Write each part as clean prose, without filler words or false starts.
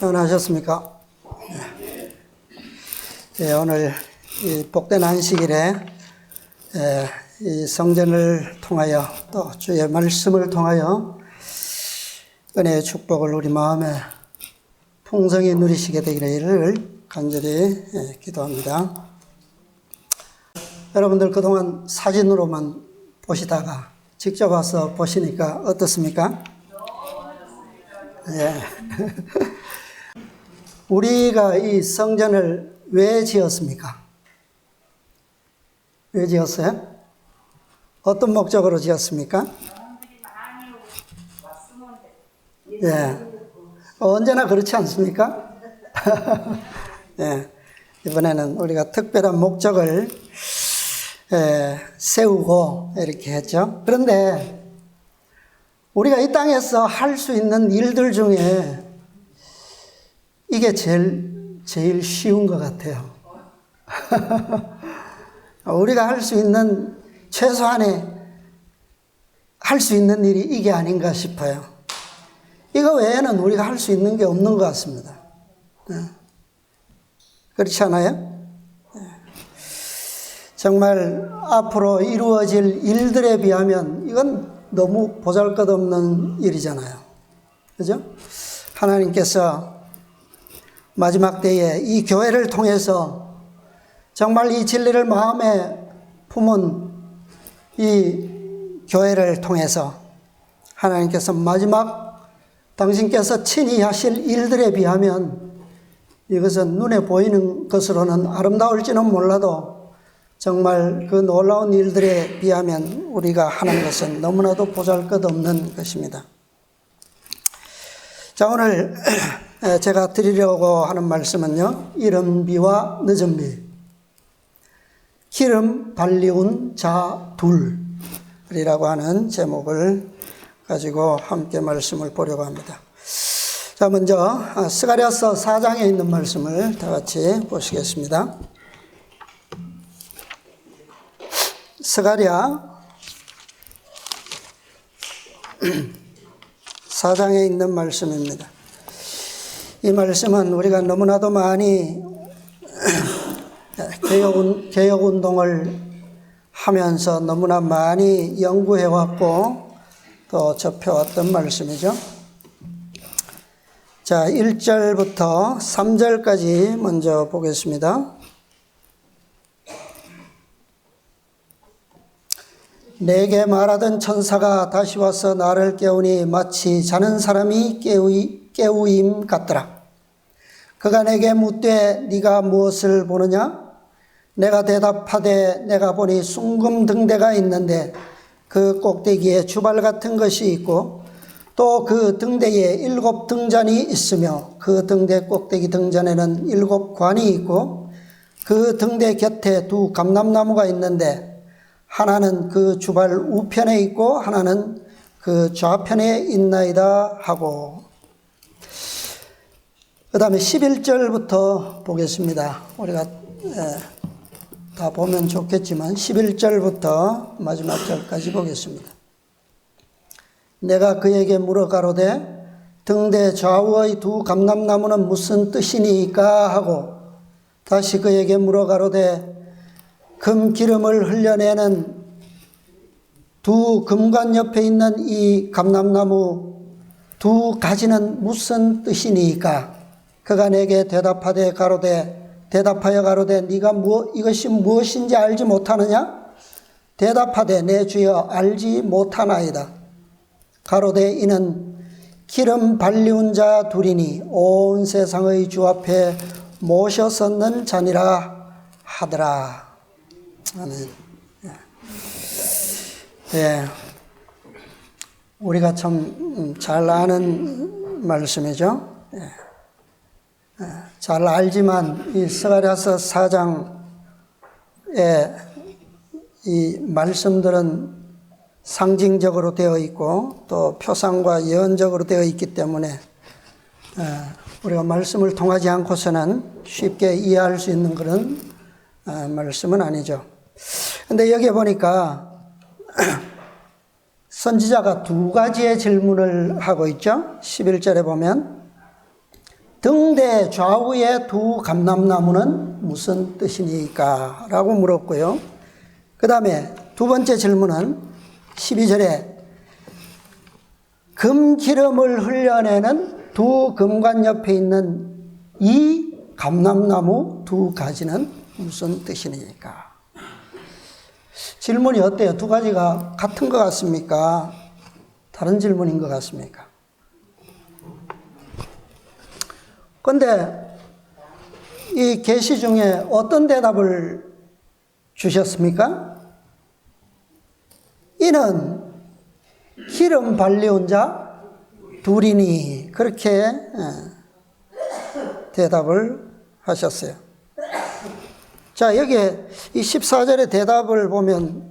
평안하셨습니까? 오늘 이 복된 안식일에 이 성전을 통하여 또 주의 말씀을 통하여 은혜의 축복을 우리 마음에 풍성히 누리시게 되기를 간절히 기도합니다. 여러분들 그동안 사진으로만 보시다가 직접 와서 보시니까 어떻습니까? 예. 우리가 이 성전을 왜 지었습니까? 왜 지었어요? 어떤 목적으로 지었습니까? 예. 언제나 그렇지 않습니까? 예. 이번에는 우리가 특별한 목적을 세우고 이렇게 했죠. 그런데 우리가 이 땅에서 할 수 있는 일들 중에 이게 제일 쉬운 것 같아요. 우리가 할 수 있는 최소한의 할 수 있는 일이 이게 아닌가 싶어요. 이거 외에는 우리가 할 수 있는 게 없는 것 같습니다. 그렇지 않아요? 정말 앞으로 이루어질 일들에 비하면 이건 너무 보잘것없는 일이잖아요. 그죠? 하나님께서 마지막 때에 이 교회를 통해서 정말 이 진리를 마음에 품은 이 교회를 통해서 하나님께서 마지막 당신께서 친히 하실 일들에 비하면 이것은 눈에 보이는 것으로는 아름다울지는 몰라도 정말 그 놀라운 일들에 비하면 우리가 하는 것은 너무나도 보잘것없는 것입니다. 자, 오늘 제가 드리려고 하는 말씀은요, 이른 비와 늦은 비, 기름 발리운 자 둘이라고 하는 제목을 가지고 함께 말씀을 보려고 합니다. 자, 먼저 스가랴서 4장에 있는 말씀을 다 같이 보시겠습니다. 스가랴 4장에 있는 말씀입니다. 이 말씀은 우리가 너무나도 많이 개혁운동을 하면서 너무나 많이 연구해왔고 또 접해왔던 말씀이죠. 자, 1절부터 3절까지 먼저 보겠습니다. 내게 말하던 천사가 다시 와서 나를 깨우니 마치 자는 사람이 깨우임 같더라. 그가 내게 묻되 네가 무엇을 보느냐? 내가 대답하되 내가 보니 숭금 등대가 있는데 그 꼭대기에 주발 같은 것이 있고 또 그 등대에 7 등잔이 있으며 그 등대 꼭대기 등잔에는 7 관이 있고 그 등대 곁에 2 감람나무가 있는데 하나는 그 주발 우편에 있고 하나는 그 좌편에 있나이다 하고, 그 다음에 11절부터 보겠습니다. 우리가 다 보면 좋겠지만 11절부터 마지막 절까지 보겠습니다. 내가 그에게 물어 가로되 등대 좌우의 2 감람나무는 무슨 뜻이니까 하고 다시 그에게 물어 가로되 금 기름을 흘려내는 2 금관 옆에 있는 이 감람나무 2 가지는 무슨 뜻이니까? 그가 내게 대답하여 가로되 네가 이것이 무엇인지 알지 못하느냐? 대답하되 내 주여 알지 못하나이다. 가로되 이는 기름 발리운 자 둘이니 온 세상의 주 앞에 모셔섰는 자니라 하더라. 아멘. 예. 우리가 참 잘 아는 말씀이죠. 예. 잘 알지만 이 스가랴서 4장의 이 말씀들은 상징적으로 되어 있고 또 표상과 예언적으로 되어 있기 때문에 우리가 말씀을 통하지 않고서는 쉽게 이해할 수 있는 그런 말씀은 아니죠. 근데 여기 보니까 선지자가 2가지의 질문을 하고 있죠. 11절에 보면 등대 좌우의 두 감람나무는 무슨 뜻이니까? 라고 물었고요. 그 다음에 두 번째 질문은 12절에 금기름을 흘려내는 두 금관 옆에 있는 이 감람나무 두 가지는 무슨 뜻이니까? 질문이 어때요? 두 가지가 같은 것 같습니까? 다른 질문인 것 같습니까? 그런데 이 계시 중에 어떤 대답을 주셨습니까? 이는 기름 발리온 자 둘이니 그렇게 대답을 하셨어요. 자, 여기에 이 14절의 대답을 보면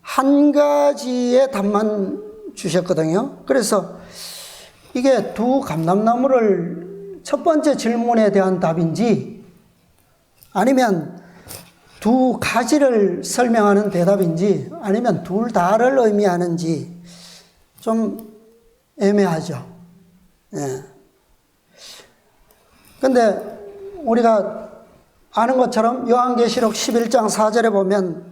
한 가지의 답만 주셨거든요. 그래서 이게 두 감람나무를 첫 번째 질문에 대한 답인지 아니면 두 가지를 설명하는 대답인지 아니면 둘 다를 의미하는지 좀 애매하죠. 예. 근데 우리가 아는 것처럼 요한계시록 11장 4절에 보면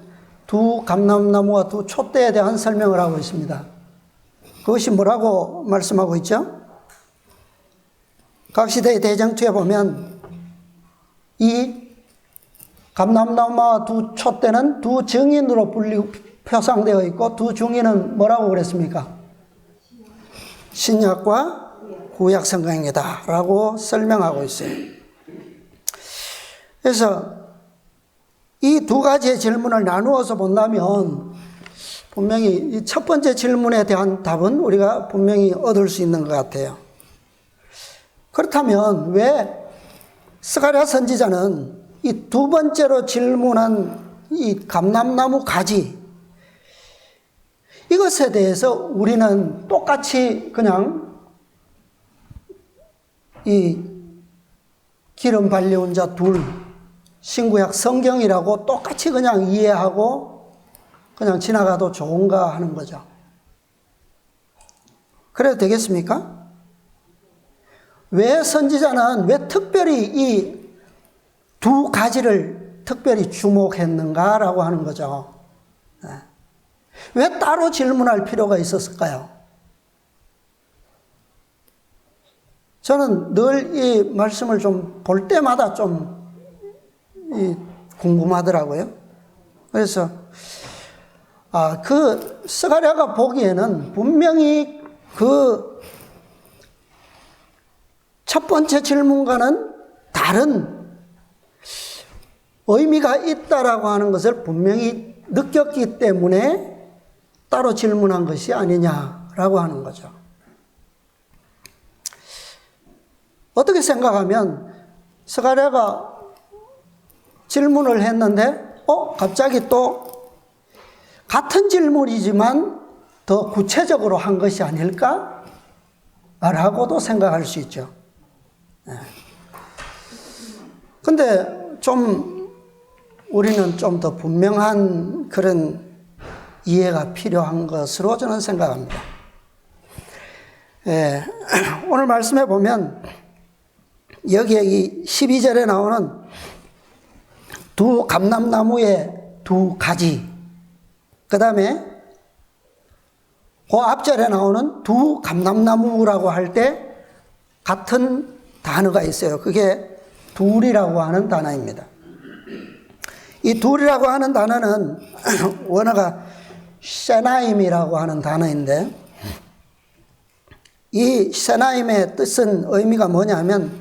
두 감람나무와 두 촛대에 대한 설명을 하고 있습니다. 그것이 뭐라고 말씀하고 있죠? 각시대의 대쟁투에 보면 이 감람나무와 두 촛대는 두 증인으로 표상되어 있고 두 증인은 뭐라고 그랬습니까? 신약과 구약 성경이다 라고 설명하고 있어요. 그래서 이 두 가지의 질문을 나누어서 본다면 분명히 이 첫 번째 질문에 대한 답은 우리가 분명히 얻을 수 있는 것 같아요. 그렇다면 왜 스가랴 선지자는 이 두 번째로 질문한 이 감람나무 가지 이것에 대해서 우리는 똑같이 그냥 이 기름 발려온 자 둘 신구약 성경이라고 똑같이 그냥 이해하고 그냥 지나가도 좋은가 하는 거죠. 그래도 되겠습니까? 왜 선지자는 왜 특별히 이 두 가지를 특별히 주목했는가라고 하는 거죠. 왜 따로 질문할 필요가 있었을까요? 저는 늘 이 말씀을 좀 볼 때마다 좀 궁금하더라고요. 그래서 그 스가랴가 보기에는 분명히 그 첫 번째 질문과는 다른 의미가 있다라고 하는 것을 분명히 느꼈기 때문에 따로 질문한 것이 아니냐라고 하는 거죠. 어떻게 생각하면 스가랴가 질문을 했는데 갑자기 또 같은 질문이지만 더 구체적으로 한 것이 아닐까? 라고도 생각할 수 있죠. 근데 우리는 좀 더 분명한 그런 이해가 필요한 것으로 저는 생각합니다. 오늘 말씀해 보면 여기에 이 12절에 나오는 두 감람나무의 두 가지, 그 다음에 그 앞절에 나오는 두 감람나무라고 할 때 같은 단어가 있어요. 그게 둘이라고 하는 단어입니다. 이 둘이라고 하는 단어는 원어가 세나임이라고 하는 단어인데 이 세나임의 뜻은 의미가 뭐냐면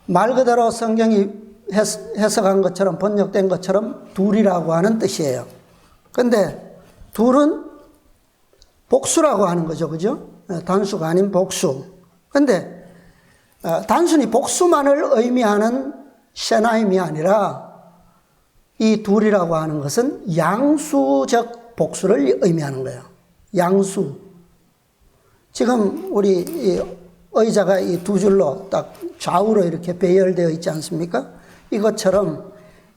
말 그대로 성경이 해석한 것처럼 번역된 것처럼 둘이라고 하는 뜻이에요. 그런데 둘은 복수라고 하는 거죠. 그죠? 단수가 아닌 복수. 그런데 단순히 복수만을 의미하는 세나임이 아니라 이 둘이라고 하는 것은 양수적 복수를 의미하는 거예요. 양수. 지금 우리 이 의자가 이 두 줄로 딱 좌우로 이렇게 배열되어 있지 않습니까? 이것처럼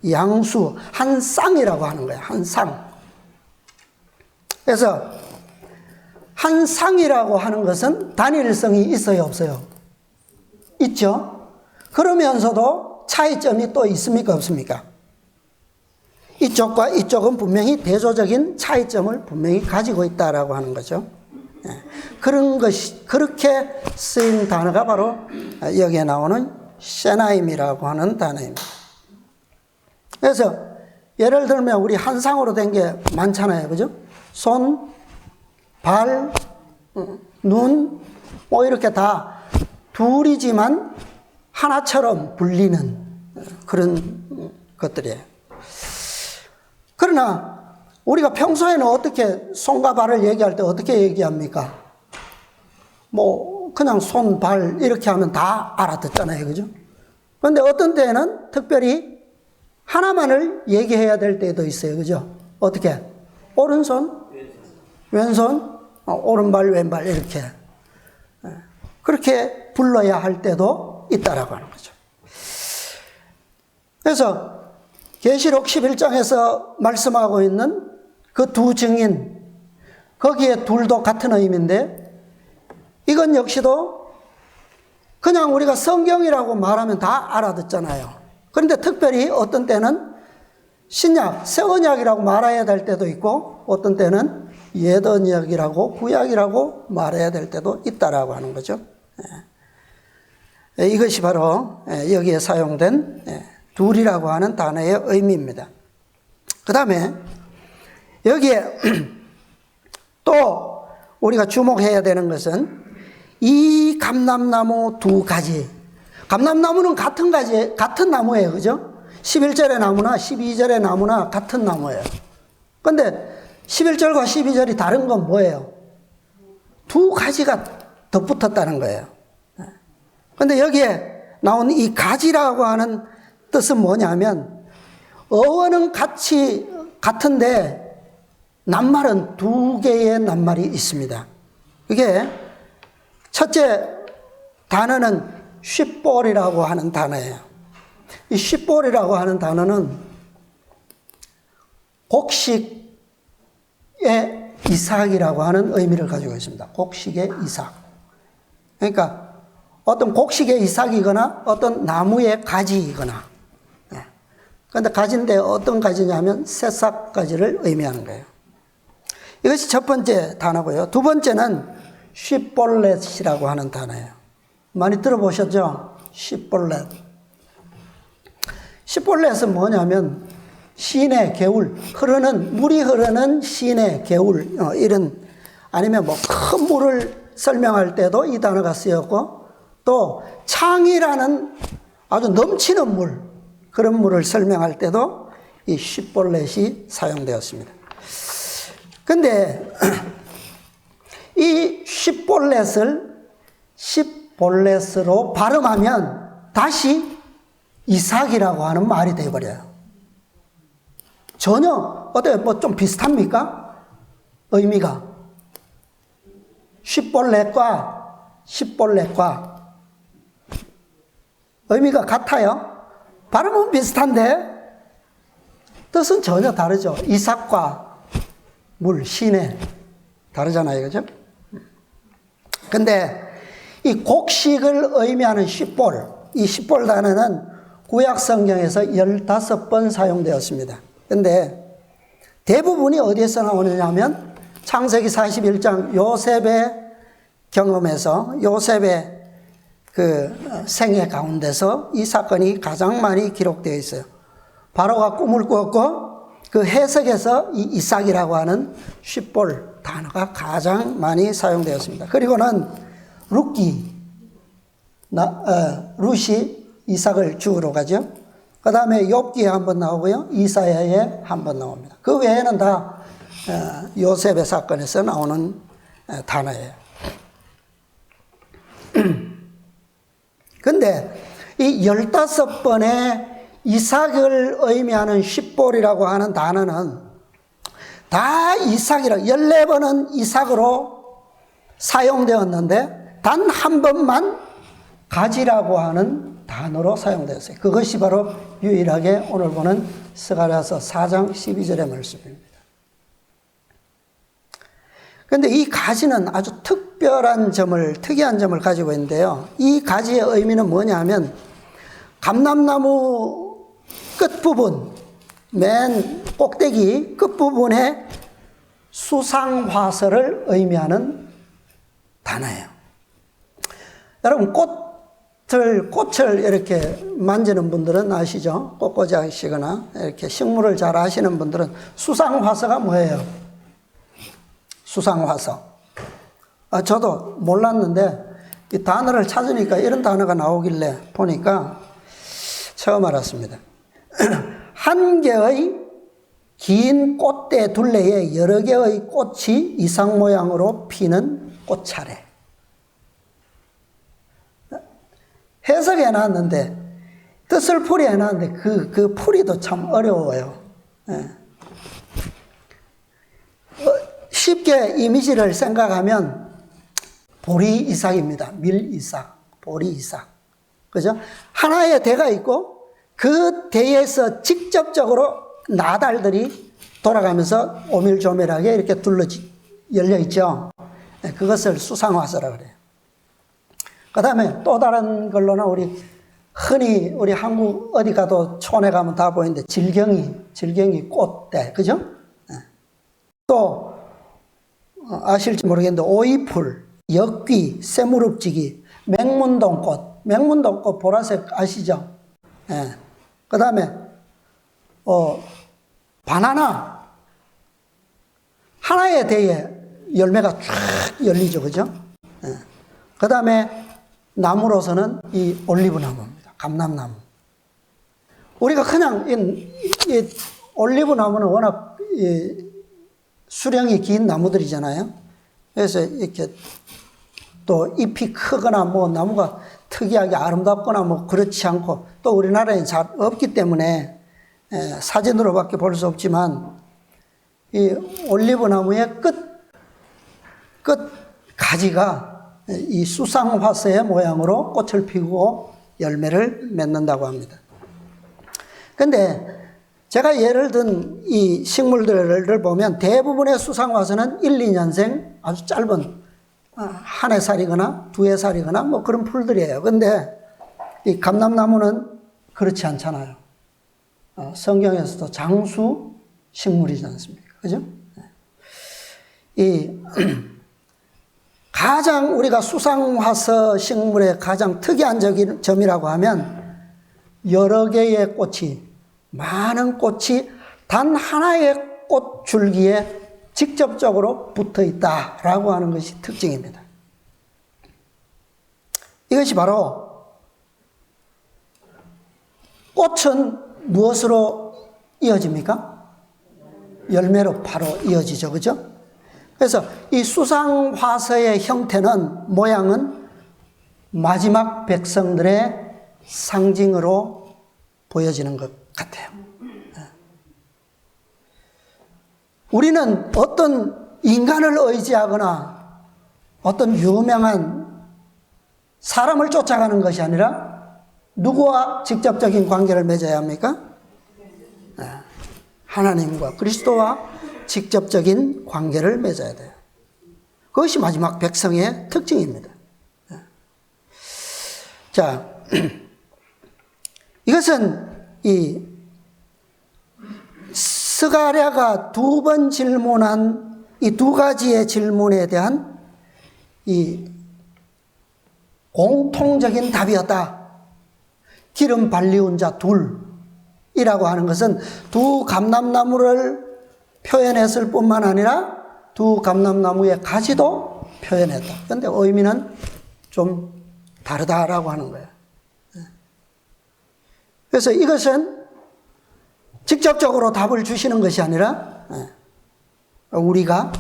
양수, 한 쌍이라고 하는 거예요. 한 쌍. 그래서 한 쌍이라고 하는 것은 단일성이 있어요, 없어요? 있죠? 그러면서도 차이점이 또 있습니까, 없습니까? 이쪽과 이쪽은 분명히 대조적인 차이점을 분명히 가지고 있다라고 하는 거죠. 그런 것이, 그렇게 쓰인 단어가 바로 여기에 나오는 세나임이라고 하는 단어입니다. 그래서 예를 들면 우리 한상으로 된 게 많잖아요. 그죠? 손, 발, 눈, 뭐 이렇게 다 둘이지만 하나처럼 불리는 그런 것들이에요. 그러나 우리가 평소에는 어떻게 손과 발을 얘기할 때 어떻게 얘기합니까? 뭐 그냥 손, 발 이렇게 하면 다 알아듣잖아요. 그죠? 그런데 어떤 때는 특별히 하나만을 얘기해야 될 때도 있어요. 그죠? 어떻게? 오른손, 왼손, 오른발, 왼발 이렇게. 그렇게 불러야 할 때도 있다라고 하는 거죠. 그래서 계시록 11장에서 말씀하고 있는 그 두 증인, 거기에 둘도 같은 의미인데 이건 역시도 그냥 우리가 성경이라고 말하면 다 알아듣잖아요. 그런데 특별히 어떤 때는 신약, 새 언약이라고 말해야 될 때도 있고 어떤 때는 옛 언약이라고 구약이라고 말해야 될 때도 있다라고 하는 거죠. 이것이 바로 여기에 사용된 둘이라고 하는 단어의 의미입니다. 그 다음에 여기에 또 우리가 주목해야 되는 것은 이 감람나무 두 가지. 감람나무는 같은 나무예요. 그죠? 11절의 나무나 12절의 나무나 같은 나무예요. 그런데 11절과 12절이 다른 건 뭐예요? 두 가지가 덧붙었다는 거예요. 그런데 여기에 나온 이 가지라고 하는 뜻은 뭐냐면 어원은 같은데 낱말은 두 개의 낱말이 있습니다. 그게 첫째 단어는 쉿볼이라고 하는 단어예요. 이 쉿볼이라고 하는 단어는 곡식의 이삭이라고 하는 의미를 가지고 있습니다. 곡식의 이삭. 그러니까 어떤 곡식의 이삭이거나 어떤 나무의 가지이거나. 그런데 가지인데 어떤 가지냐면 새싹 가지를 의미하는 거예요. 이것이 첫 번째 단어고요. 두 번째는 쉿볼렛이라고 하는 단어예요. 많이 들어보셨죠? 쉿볼렛. 쉿볼렛은 뭐냐면 시내 개울, 물이 흐르는 시내 개울, 이런, 아니면 뭐 큰 물을 설명할 때도 이 단어가 쓰였고, 또 창이라는 아주 넘치는 물, 그런 물을 설명할 때도 이 쉿볼렛이 사용되었습니다. 근데 이 쉿볼렛으로 발음하면 다시 이삭이라고 하는 말이 되어버려요. 전혀 어때요? 뭐 좀 비슷합니까? 의미가 쉿볼렛과 의미가 같아요. 발음은 비슷한데 뜻은 전혀 다르죠. 이삭과 물, 시내 다르잖아요. 그죠? 근데 이 곡식을 의미하는 쉿볼, 이 쉿볼 단어는 구약 성경에서 15번 사용되었습니다. 근데 대부분이 어디에서 나오느냐면 창세기 41장 요셉의 경험에서 요셉의 그 생애 가운데서 이 사건이 가장 많이 기록되어 있어요. 바로가 꿈을 꾸었고 그 해석에서 이 이삭이라고 하는 쉿볼 단어가 가장 많이 사용되었습니다. 그리고는 룻이 이삭을 죽으러 가죠. 그 다음에 욥기에 한번 나오고요. 이사야에 한번 나옵니다. 그 외에는 다 요셉의 사건에서 나오는 단어예요. 근데 이 15번의 이삭을 의미하는 쉿볼이라고 하는 단어는 다 이삭이라고, 14번은 이삭으로 사용되었는데 단 한 번만 가지라고 하는 단어로 사용되었어요. 그것이 바로 유일하게 오늘 보는 스가랴서 4장 12절의 말씀입니다. 그런데 이 가지는 아주 특이한 점을 가지고 있는데요. 이 가지의 의미는 뭐냐면 감람나무 끝부분, 맨 꼭대기 끝부분에 수상화서를 의미하는 단어예요. 여러분, 꽃을 이렇게 만지는 분들은 아시죠? 꽃꽂이 하시거나 이렇게 식물을 잘 아시는 분들은 수상화서가 뭐예요? 수상화서. 저도 몰랐는데 이 단어를 찾으니까 이런 단어가 나오길래 보니까 처음 알았습니다. 한 개의 긴 꽃대 둘레에 여러 개의 꽃이 이상 모양으로 피는 꽃차례. 해석해 놨는데, 뜻을 풀이해 놨는데, 그 풀이도 참 어려워요. 쉽게 이미지를 생각하면, 보리 이삭입니다. 밀 이삭, 보리 이삭. 그죠? 하나의 대가 있고, 그 대에서 직접적으로 나달들이 돌아가면서 오밀조밀하게 이렇게 열려 있죠. 그것을 수상화서라고 그래요. 그 다음에 또 다른 걸로는 흔히 우리 한국 어디 가도 촌에 가면 다 보이는데 질경이 꽃대, 그죠? 또 아실지 모르겠는데 오이풀, 역귀, 새무릎지기, 맹문동꽃 보라색 아시죠? 그 다음에 바나나, 하나의 대에 열매가 쫙 열리죠, 그죠? 그 다음에 나무로서는 이 올리브 나무입니다. 감람나무. 우리가 그냥 이 올리브 나무는 워낙 수령이 긴 나무들이잖아요. 그래서 이렇게 또 잎이 크거나 뭐 나무가 특이하게 아름답거나 뭐 그렇지 않고 또 우리나라에 잘 없기 때문에 사진으로밖에 볼 수 없지만 이 올리브 나무의 끝 가지가 이 수상화서의 모양으로 꽃을 피우고 열매를 맺는다고 합니다. 근데 제가 예를 든 이 식물들을 보면 대부분의 수상화서는 1, 2년생 아주 짧은 한 해 살이거나 두 해 살이거나 뭐 그런 풀들이에요. 근데 이 감람나무는 그렇지 않잖아요. 성경에서도 장수 식물이지 않습니까? 그죠? 가장 우리가 수상화서 식물의 가장 특이한 점이라고 하면 여러 개의 꽃이, 많은 꽃이 단 하나의 꽃 줄기에 직접적으로 붙어 있다라고 하는 것이 특징입니다. 이것이 바로 꽃은 무엇으로 이어집니까? 열매로 바로 이어지죠. 그죠? 그래서 이 수상화서의 형태는, 모양은 마지막 백성들의 상징으로 보여지는 것 같아요. 우리는 어떤 인간을 의지하거나 어떤 유명한 사람을 쫓아가는 것이 아니라 누구와 직접적인 관계를 맺어야 합니까? 하나님과 그리스도와 직접적인 관계를 맺어야 돼요. 그것이 마지막 백성의 특징입니다. 자, 이것은 이 스가랴가 두 번 질문한 이 두 가지의 질문에 대한 이 공통적인 답이었다. 기름 발리운 자 둘이라고 하는 것은 두 감람나무를 표현했을 뿐만 아니라 두 감람나무의 가지도 표현했다. 그런데 의미는 좀 다르다라고 하는 거예요. 그래서 이것은 직접적으로 답을 주시는 것이 아니라 우리가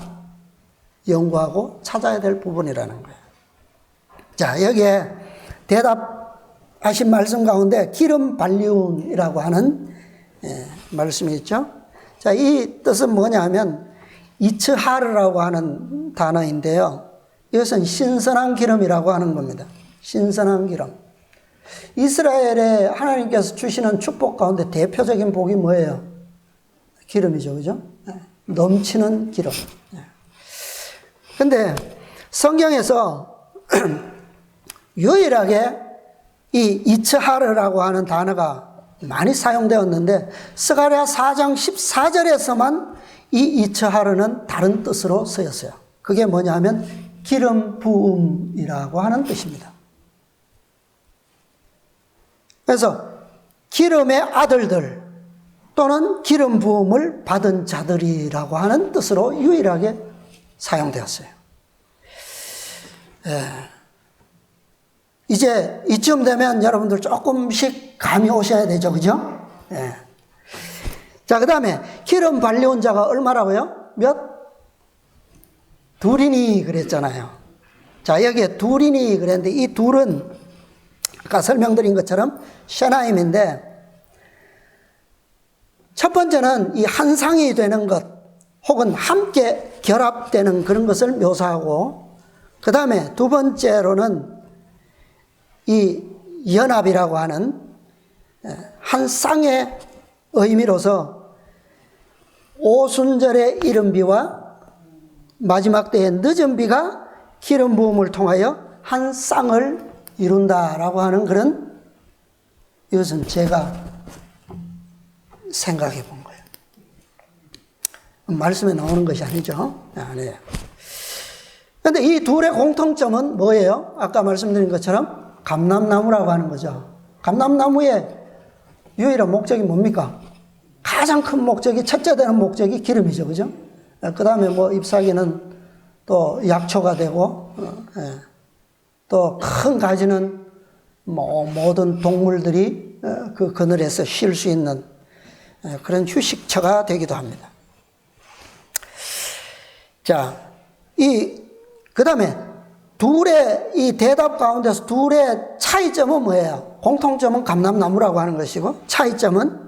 연구하고 찾아야 될 부분이라는 거예요. 자, 여기에 대답하신 말씀 가운데 기름 발리운이라고 하는 말씀이 있죠. 자, 이 뜻은 뭐냐 하면 이츠하르라고 하는 단어인데요. 이것은 신선한 기름이라고 하는 겁니다. 신선한 기름. 이스라엘에 하나님께서 주시는 축복 가운데 대표적인 복이 뭐예요? 기름이죠. 그죠? 넘치는 기름. 근데 성경에서 유일하게 이 이츠하르라고 하는 단어가 많이 사용되었는데 스가랴 4장 14절에서만 이 이츠하르는 다른 뜻으로 쓰였어요. 그게 뭐냐 하면 기름 부음이라고 하는 뜻입니다. 그래서 기름의 아들들 또는 기름 부음을 받은 자들이라고 하는 뜻으로 유일하게 사용되었어요. 이제 이쯤 되면 여러분들 조금씩 감이 오셔야 되죠, 그죠? 자, 그 다음에 기름 발려온 자가 얼마라고요? 몇? 둘이니 그랬잖아요. 자, 여기에 둘이니 그랬는데 이 둘은 아까 설명드린 것처럼 셰나임인데 첫 번째는 이 한 상이 되는 것 혹은 함께 결합되는 그런 것을 묘사하고 그 다음에 두 번째로는 이 연합이라고 하는 한 쌍의 의미로서 오순절의 이른 비와 마지막 때의 늦은 비가 기름 부음을 통하여 한 쌍을 이룬다라고 하는 그런 이것은 제가 생각해 본 거예요. 말씀에 나오는 것이 아니죠. 아니에요. 그런데 이 둘의 공통점은 뭐예요? 아까 말씀드린 것처럼 감람나무라고 하는 거죠. 감람나무의 유일한 목적이 뭡니까? 가장 큰 목적이, 첫째 되는 목적이 기름이죠. 그죠? 그 다음에 뭐 잎사귀는 또 약초가 되고, 또 큰 가지는 뭐 모든 동물들이 그 그늘에서 쉴 수 있는 그런 휴식처가 되기도 합니다. 자, 그 다음에 둘의 이 대답 가운데서 둘의 차이점은 뭐예요? 공통점은 감람나무라고 하는 것이고, 차이점은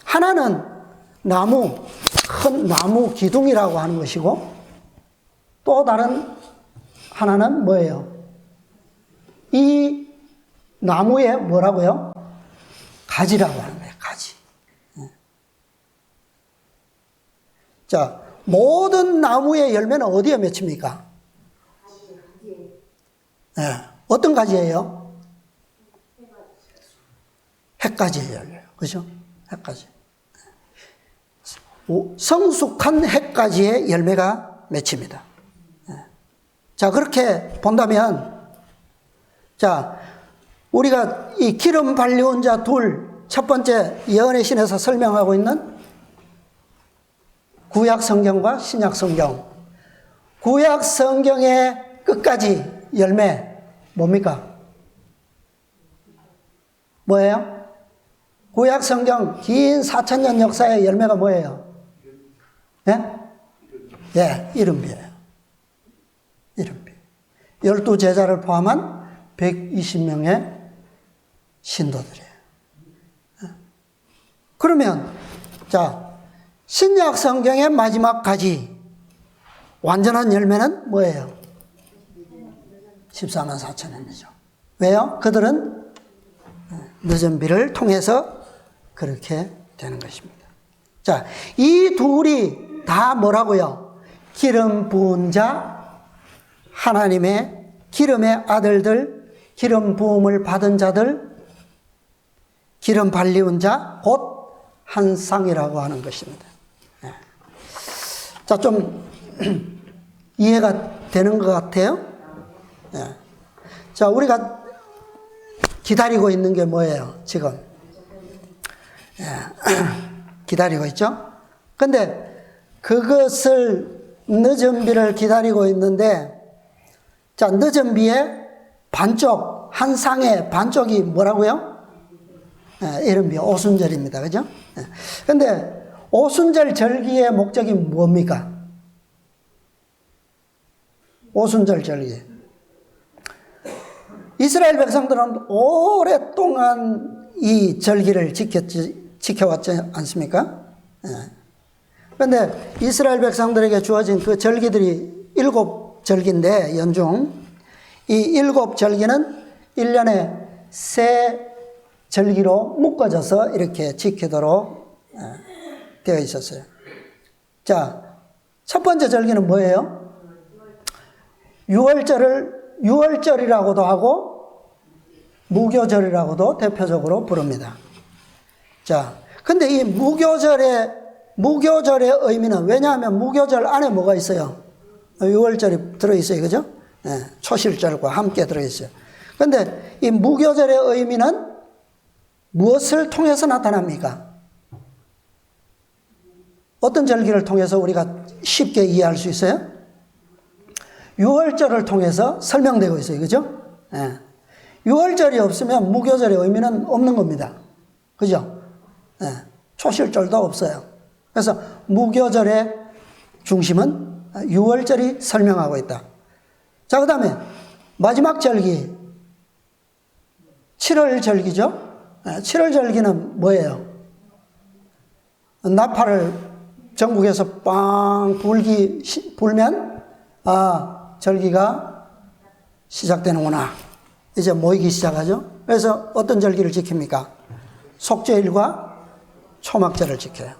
하나는 큰 나무 기둥이라고 하는 것이고, 또 다른 하나는 뭐예요? 이 나무에 뭐라고요? 가지라고 하는 거예요, 가지. 자, 모든 나무의 열매는 어디에 맺힙니까? 어떤 가지예요? 핵가지에 열려요. 그죠? 핵가지. 성숙한 핵가지의 열매가 맺힙니다. 자, 그렇게 본다면, 자, 우리가 이 기름 발려온 자 둘, 첫 번째 예언의 신에서 설명하고 있는 구약 성경과 신약 성경. 구약 성경의 끝까지 열매, 뭡니까? 뭐예요? 구약 성경 긴 4,000년 역사의 열매가 뭐예요? 이른비예요. 이른비. 12제자를 포함한 120명의 신도들이에요. 그러면, 자, 신약 성경의 마지막 가지, 완전한 열매는 뭐예요? 14만 4천년이죠. 왜요? 그들은 늦은 비를 통해서 그렇게 되는 것입니다. 자, 이 둘이 다 뭐라고요? 기름 부은 자, 하나님의 기름의 아들들, 기름 부음을 받은 자들, 기름 발리운 자, 곧 한 쌍이라고 하는 것입니다. 자, 좀 이해가 되는 것 같아요? 자, 우리가 기다리고 있는 게 뭐예요, 지금? 기다리고 있죠? 근데 그것을 늦은 비를 기다리고 있는데, 자, 늦은 비의 반쪽, 한 쌍의 반쪽이 뭐라고요? 이른비 오순절입니다. 그죠? 근데 오순절 절기의 목적이 뭡니까? 오순절 절기. 이스라엘 백성들은 오랫동안 이 절기를 지켜왔지 않습니까? 그런데 이스라엘 백성들에게 주어진 그 절기들이 7절기인데 연중 이 7절기는 1년에 3절기로 묶어져서 이렇게 지키도록 되어 있었어요. 자, 첫 번째 절기는 뭐예요? 6월절을 6월절이라고도 하고 무교절이라고도 대표적으로 부릅니다. 자, 근데 이 무교절의 의미는, 왜냐하면 무교절 안에 뭐가 있어요? 6월절이 들어있어요. 그죠? 네, 초실절과 함께 들어있어요. 근데 이 무교절의 의미는 무엇을 통해서 나타납니까? 어떤 절기를 통해서 우리가 쉽게 이해할 수 있어요? 6월절을 통해서 설명되고 있어요. 그죠? 네. 6월절이 없으면 무교절의 의미는 없는 겁니다. 그죠? 네. 초실절도 없어요. 그래서 무교절의 중심은 6월절이 설명하고 있다. 자, 그 다음에 마지막 절기 7월절기죠. 7월절기는 뭐예요? 나팔을 전국에서 빵 불면 절기가 시작되는구나. 이제 모이기 시작하죠. 그래서 어떤 절기를 지킵니까? 속죄일과 초막절을 지켜요.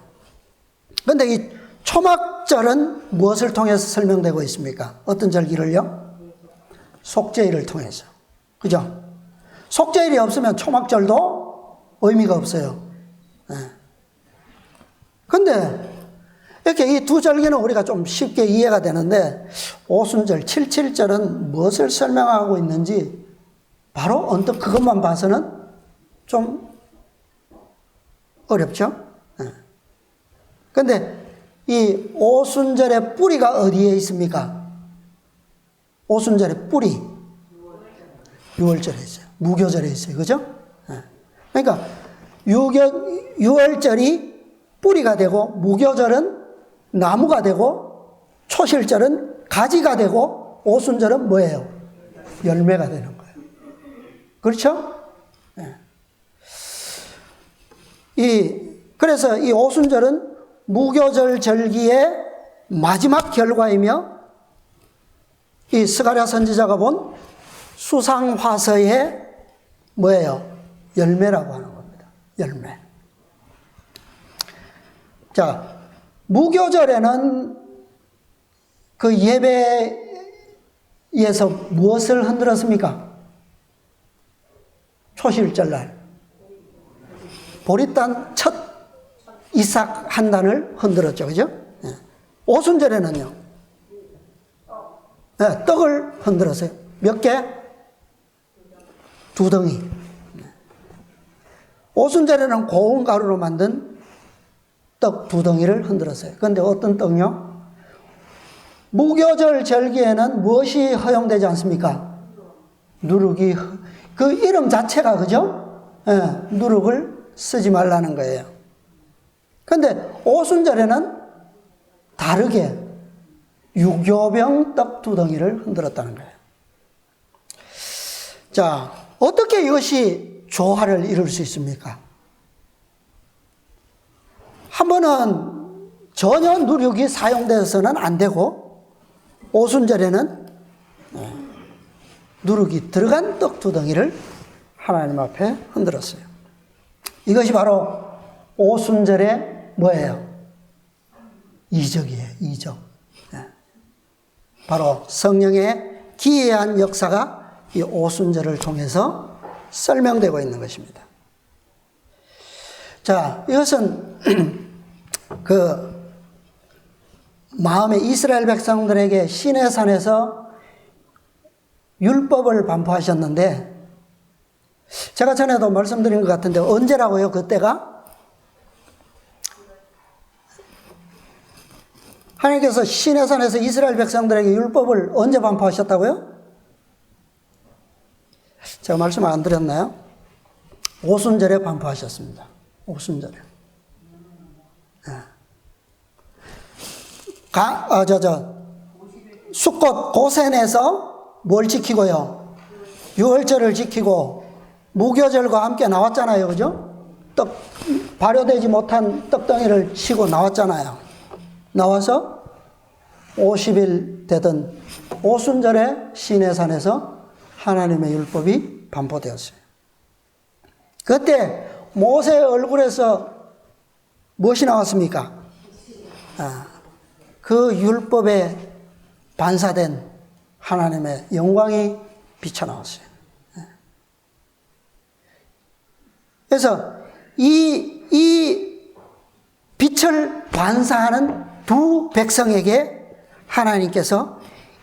그런데 이 초막절은 무엇을 통해서 설명되고 있습니까? 어떤 절기를요? 속죄일을 통해서. 그죠? 속죄일이 없으면 초막절도 의미가 없어요. 그런데 이렇게 이 두 절기는 우리가 좀 쉽게 이해가 되는데, 오순절, 칠칠절은 무엇을 설명하고 있는지 바로 언뜻 그것만 봐서는 좀 어렵죠? 그런데 이 오순절의 뿌리가 어디에 있습니까? 오순절의 뿌리 6월절에 있어요. 무교절에 있어요. 그죠? 그러니까 6월절이 뿌리가 되고, 무교절은 나무가 되고, 초실절은 가지가 되고, 오순절은 뭐예요? 열매가 되는 거예요. 그렇죠? 그래서 이 오순절은 무교절 절기의 마지막 결과이며, 이 스가랴 선지자가 본 수상화서의 뭐예요? 열매라고 하는 겁니다. 열매. 자, 무교절에는 그 예배에서 무엇을 흔들었습니까? 초실절날 보리단 첫 이삭 한 단을 흔들었죠. 그죠? 오순절에는요, 떡을 흔들었어요. 몇 개? 2덩이. 오순절에는 고운 가루로 만든 떡 2덩이를 흔들었어요. 그런데 어떤 떡요? 무교절 절기에는 무엇이 허용되지 않습니까? 누룩이, 그 이름 자체가, 그죠? 누룩을 쓰지 말라는 거예요. 그런데 오순절에는 다르게 유교병 떡 2덩이를 흔들었다는 거예요. 자, 어떻게 이것이 조화를 이룰 수 있습니까? 한 번은 전혀 누룩이 사용되어서는 안 되고, 오순절에는 누룩이 들어간 떡 2덩이를 하나님 앞에 흔들었어요. 이것이 바로 오순절의 뭐예요? 이적이에요. 이적. 바로 성령의 기이한 역사가 이 오순절을 통해서 설명되고 있는 것입니다. 자, 이것은 그 마음에 이스라엘 백성들에게 시내산에서 율법을 반포하셨는데, 제가 전에도 말씀드린 것 같은데 언제라고요? 그때가? 하나님께서 시내산에서 이스라엘 백성들에게 율법을 언제 반포하셨다고요? 제가 말씀 안 드렸나요? 오순절에 반포하셨습니다. 오순절에. 숫꽃 고센에서 뭘 지키고요? 유월절을 지키고 무교절과 함께 나왔잖아요. 그죠? 발효되지 못한 떡덩이를 치고 나왔잖아요. 나와서 50일 되던 오순절에 시내산에서 하나님의 율법이 반포되었어요. 그때 모세의 얼굴에서 무엇이 나왔습니까? 그 율법에 반사된 하나님의 영광이 비쳐나왔어요. 그래서 이 빛을 반사하는 두 백성에게 하나님께서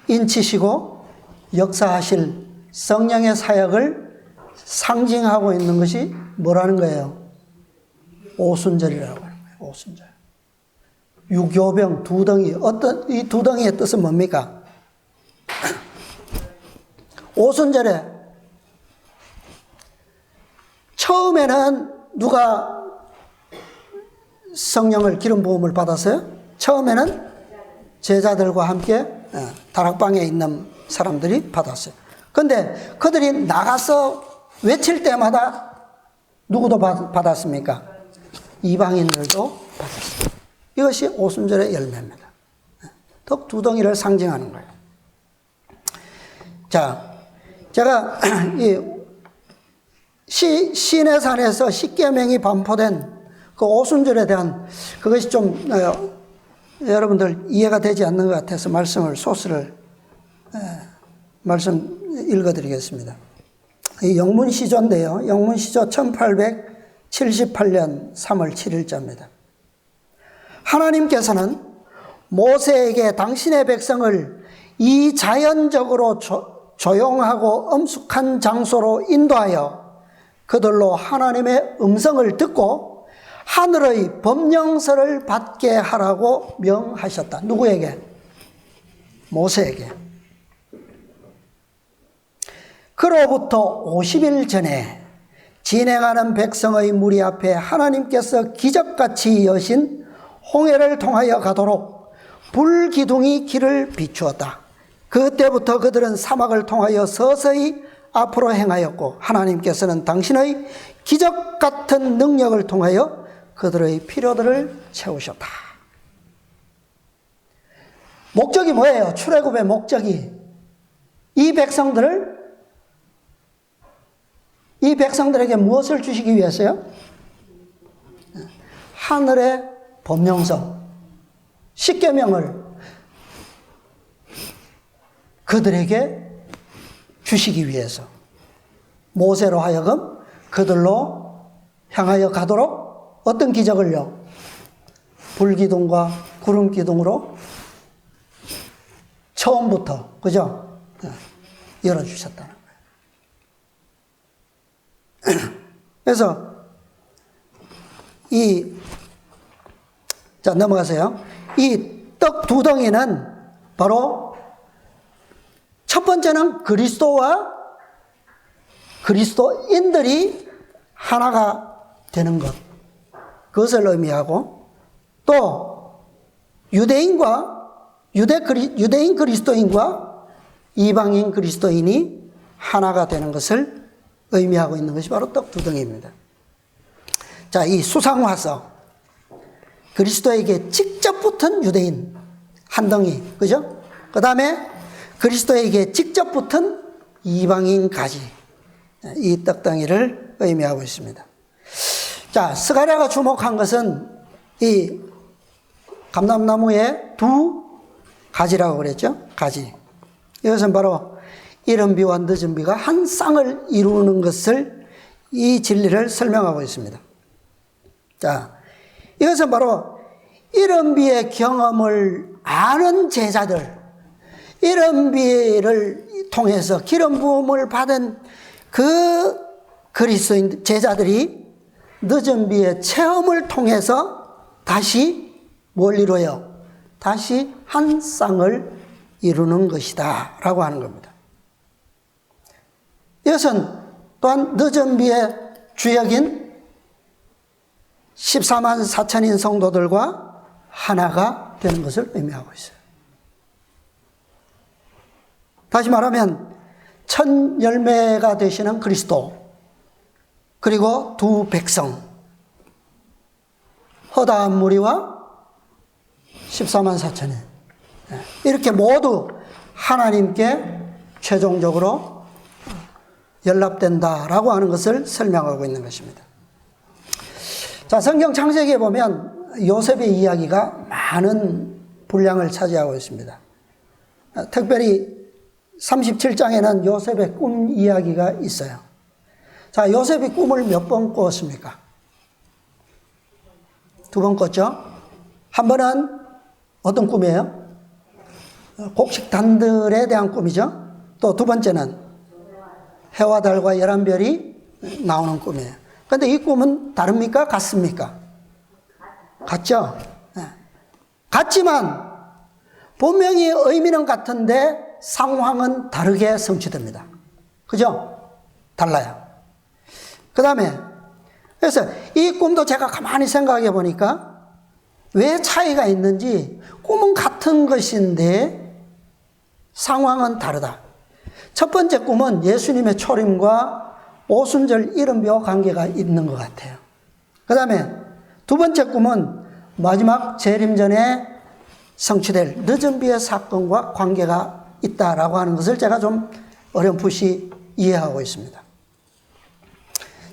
인치시고 역사하실 성령의 사역을 상징하고 있는 것이 뭐라는 거예요? 오순절이라고 하는 거예요. 오순절. 유교병 두 덩이. 이 두 덩이의 뜻은 뭡니까? 오순절에 처음에는 누가 성령을 기름 부음을 받았어요? 처음에는 제자들과 함께 다락방에 있는 사람들이 받았어요. 그런데 그들이 나가서 외칠 때마다 누구도 받았습니까? 이방인들도 받았어요. 이것이 오순절의 열매입니다. 떡 두 덩이를 상징하는 거예요. 자, 제가 이 시내산에서 십계명이 반포된 그 오순절에 대한 그것이 좀 여러분들 이해가 되지 않는 것 같아서 소스를 말씀 읽어드리겠습니다. 이 영문시조인데요. 영문시조 1878년 3월 7일자입니다. 하나님께서는 모세에게 당신의 백성을 이 자연적으로 조용하고 엄숙한 장소로 인도하여 그들로 하나님의 음성을 듣고 하늘의 법령서를 받게 하라고 명하셨다. 누구에게? 모세에게. 그로부터 50일 전에 진행하는 백성의 무리 앞에 하나님께서 기적같이 여신 홍해를 통하여 가도록 불기둥이 길을 비추었다. 그때부터 그들은 사막을 통하여 서서히 앞으로 행하였고 하나님께서는 당신의 기적 같은 능력을 통하여 그들의 필요들을 채우셨다. 목적이 뭐예요? 출애굽의 목적이 이 백성들에게 무엇을 주시기 위해서요? 하늘의 법령서, 십계명을 그들에게 주시기 위해서 모세로 하여금 그들로 향하여 가도록 어떤 기적을요? 불기둥과 구름기둥으로 처음부터, 그죠? 열어주셨다는 거예요. 그래서 자, 넘어가세요. 이 떡 두 덩이는 바로 첫 번째는 그리스도와 그리스도인들이 하나가 되는 것. 그것을 의미하고 또 유대인 그리스도인과 이방인 그리스도인이 하나가 되는 것을 의미하고 있는 것이 바로 떡 두 덩이입니다. 자, 이 수상화서. 그리스도에게 직접 붙은 유대인 한 덩이, 그죠? 그 다음에 그리스도에게 직접 붙은 이방인 가지, 이 떡덩이를 의미하고 있습니다. 자, 스가랴가 주목한 것은 이 감람나무의 두 가지라고 그랬죠? 가지. 이것은 바로 이른 비와 늦은 비가 한 쌍을 이루는 것을, 이 진리를 설명하고 있습니다. 자, 이것은 바로 이른 비의 경험을 아는 제자들, 이른 비를 통해서 기름 부음을 받은 그 그리스도인 제자들이 늦은 비의 체험을 통해서 다시 뭘 이루어요? 다시 한 쌍을 이루는 것이다 라고 하는 겁니다. 이것은 또한 늦은 비의 주역인 14만 4천인 성도들과 하나가 되는 것을 의미하고 있어요. 다시 말하면 첫 열매가 되시는 그리스도, 그리고 두 백성, 허다한 무리와 14만 4천인, 이렇게 모두 하나님께 최종적으로 연락된다라고 하는 것을 설명하고 있는 것입니다. 자, 성경 창세기에 보면 요셉의 이야기가 많은 분량을 차지하고 있습니다. 특별히 37장에는 요셉의 꿈 이야기가 있어요. 자, 요셉이 꿈을 몇 번 꾸었습니까? 2번 꿨죠? 한 번은 어떤 꿈이에요? 곡식단들에 대한 꿈이죠. 또 2번째는 해와 달과 11별이 나오는 꿈이에요. 그런데 이 꿈은 다릅니까? 같습니까? 같죠? 네. 같지만 분명히 의미는 같은데 상황은 다르게 성취됩니다. 그죠? 달라요. 그 다음에 그래서 이 꿈도 제가 가만히 생각해 보니까 왜 차이가 있는지 꿈은 같은 것인데 상황은 다르다. 첫 번째 꿈은 예수님의 초림과 오순절 이른뼈 관계가 있는 것 같아요. 그 다음에 2번째 꿈은 마지막 재림 전에 성취될 늦은 비의 사건과 관계가 있다라고 하는 것을 제가 좀 어렴풋이 이해하고 있습니다.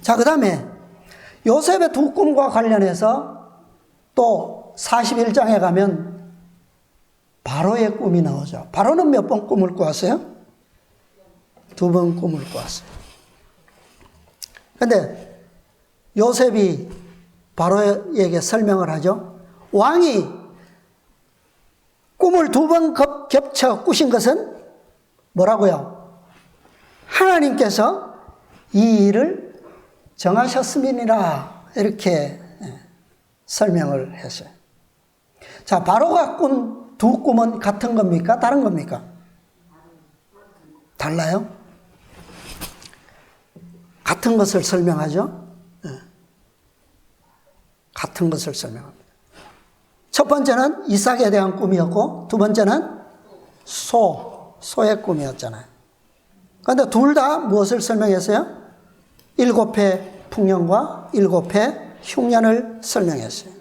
자, 그 다음에 요셉의 2 꿈과 관련해서 또 41장에 가면 바로의 꿈이 나오죠. 바로는 몇 번 꿈을 꾸었어요? 2번 꿈을 꾸었어요. 그런데 요셉이 바로에게 설명을 하죠. 왕이 꿈을 2번 겹쳐 꾸신 것은 뭐라고요? 하나님께서 이 일을 정하셨음이니라 이렇게 설명을 했어요. 자, 바로가 꾼 2 꿈은 같은 겁니까? 다른 겁니까? 달라요? 같은 것을 설명하죠? 같은 것을 설명합니다. 첫 번째는 이삭에 대한 꿈이었고 2번째는 소의 꿈이었잖아요. 그런데 둘 다 무엇을 설명했어요? 7해 풍년과 7해 흉년을 설명했어요.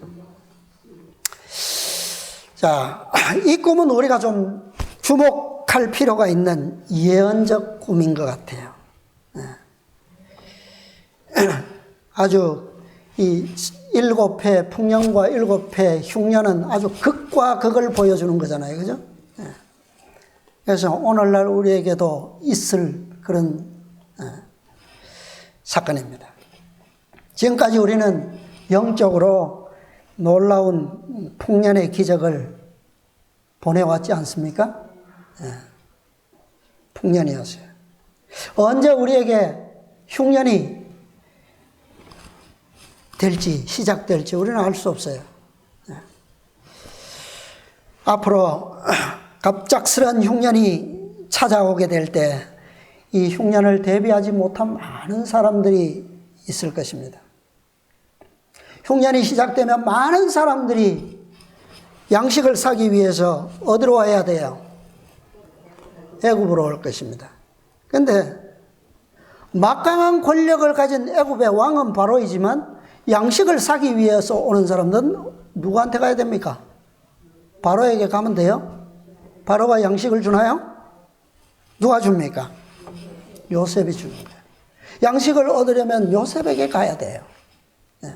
자, 이 꿈은 우리가 좀 주목할 필요가 있는 예언적 꿈인 것 같아요. 아주 이 7해 풍년과 7해 흉년은 아주 극과 극을 보여주는 거잖아요. 그죠? 그래서 오늘날 우리에게도 있을 그런 사건입니다. 지금까지 우리는 영적으로 놀라운 풍년의 기적을 보내왔지 않습니까? 풍년이었어요. 언제 우리에게 흉년이 될지 시작될지 우리는 알 수 없어요. 앞으로 갑작스런 흉년이 찾아오게 될 때 이 흉년을 대비하지 못한 많은 사람들이 있을 것입니다. 흉년이 시작되면 많은 사람들이 양식을 사기 위해서 어디로 와야 돼요? 애굽으로 올 것입니다. 그런데 막강한 권력을 가진 애굽의 왕은 바로이지만 양식을 사기 위해서 오는 사람들은 누구한테 가야 됩니까? 바로에게 가면 돼요? 바로가 양식을 주나요? 누가 줍니까? 요셉이 주는 거예요. 양식을 얻으려면 요셉에게 가야 돼요. 네.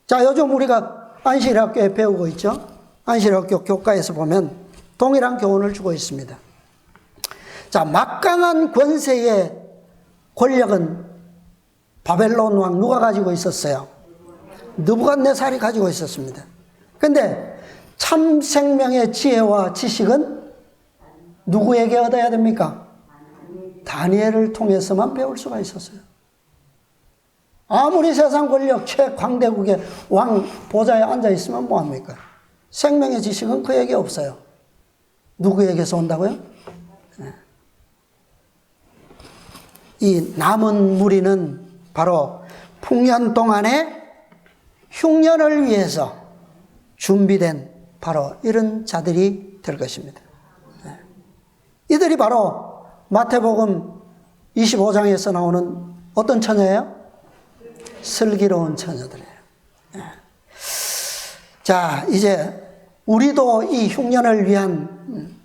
자, 요즘 우리가 안식일학교에 배우고 있죠? 안식일학교 교과에서 보면 동일한 교훈을 주고 있습니다. 자, 막강한 권세의 권력은 바벨론 왕 누가 가지고 있었어요? 느부갓네살이 가지고 있었습니다. 그런데 참 생명의 지혜와 지식은 누구에게 얻어야 됩니까? 다니엘을 통해서만 배울 수가 있었어요. 아무리 세상 권력 최광대국의 왕 보좌에 앉아 있으면 뭐합니까? 생명의 지식은 그에게 없어요. 누구에게서 온다고요? 이 남은 무리는 바로 풍년 동안에 흉년을 위해서 준비된 바로 이런 자들이 될 것입니다. 이들이 바로 마태복음 25장에서 나오는 어떤 처녀예요? 슬기로운 처녀들이에요. 자, 이제 우리도 이 흉년을 위한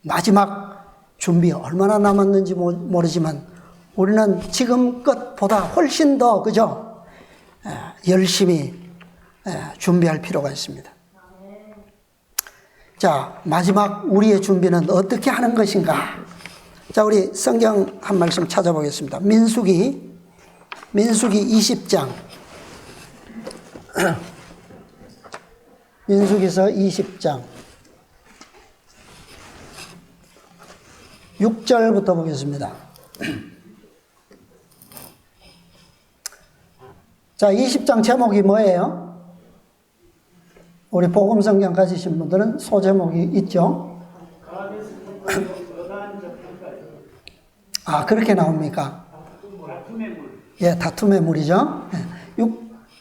마지막 준비 얼마나 남았는지 모르지만 우리는 지금 것보다 훨씬 더, 그죠? 열심히 준비할 필요가 있습니다. 자, 마지막 우리의 준비는 어떻게 하는 것인가? 자, 우리 성경 한 말씀 찾아보겠습니다. 민수기 민수기 20장. 민수기서 20장. 6절부터 보겠습니다. 자, 20장 제목이 뭐예요? 우리 복음성경 가지신 분들은 소제목이 있죠? 아, 그렇게 나옵니까? 예, 다툼의 물이죠.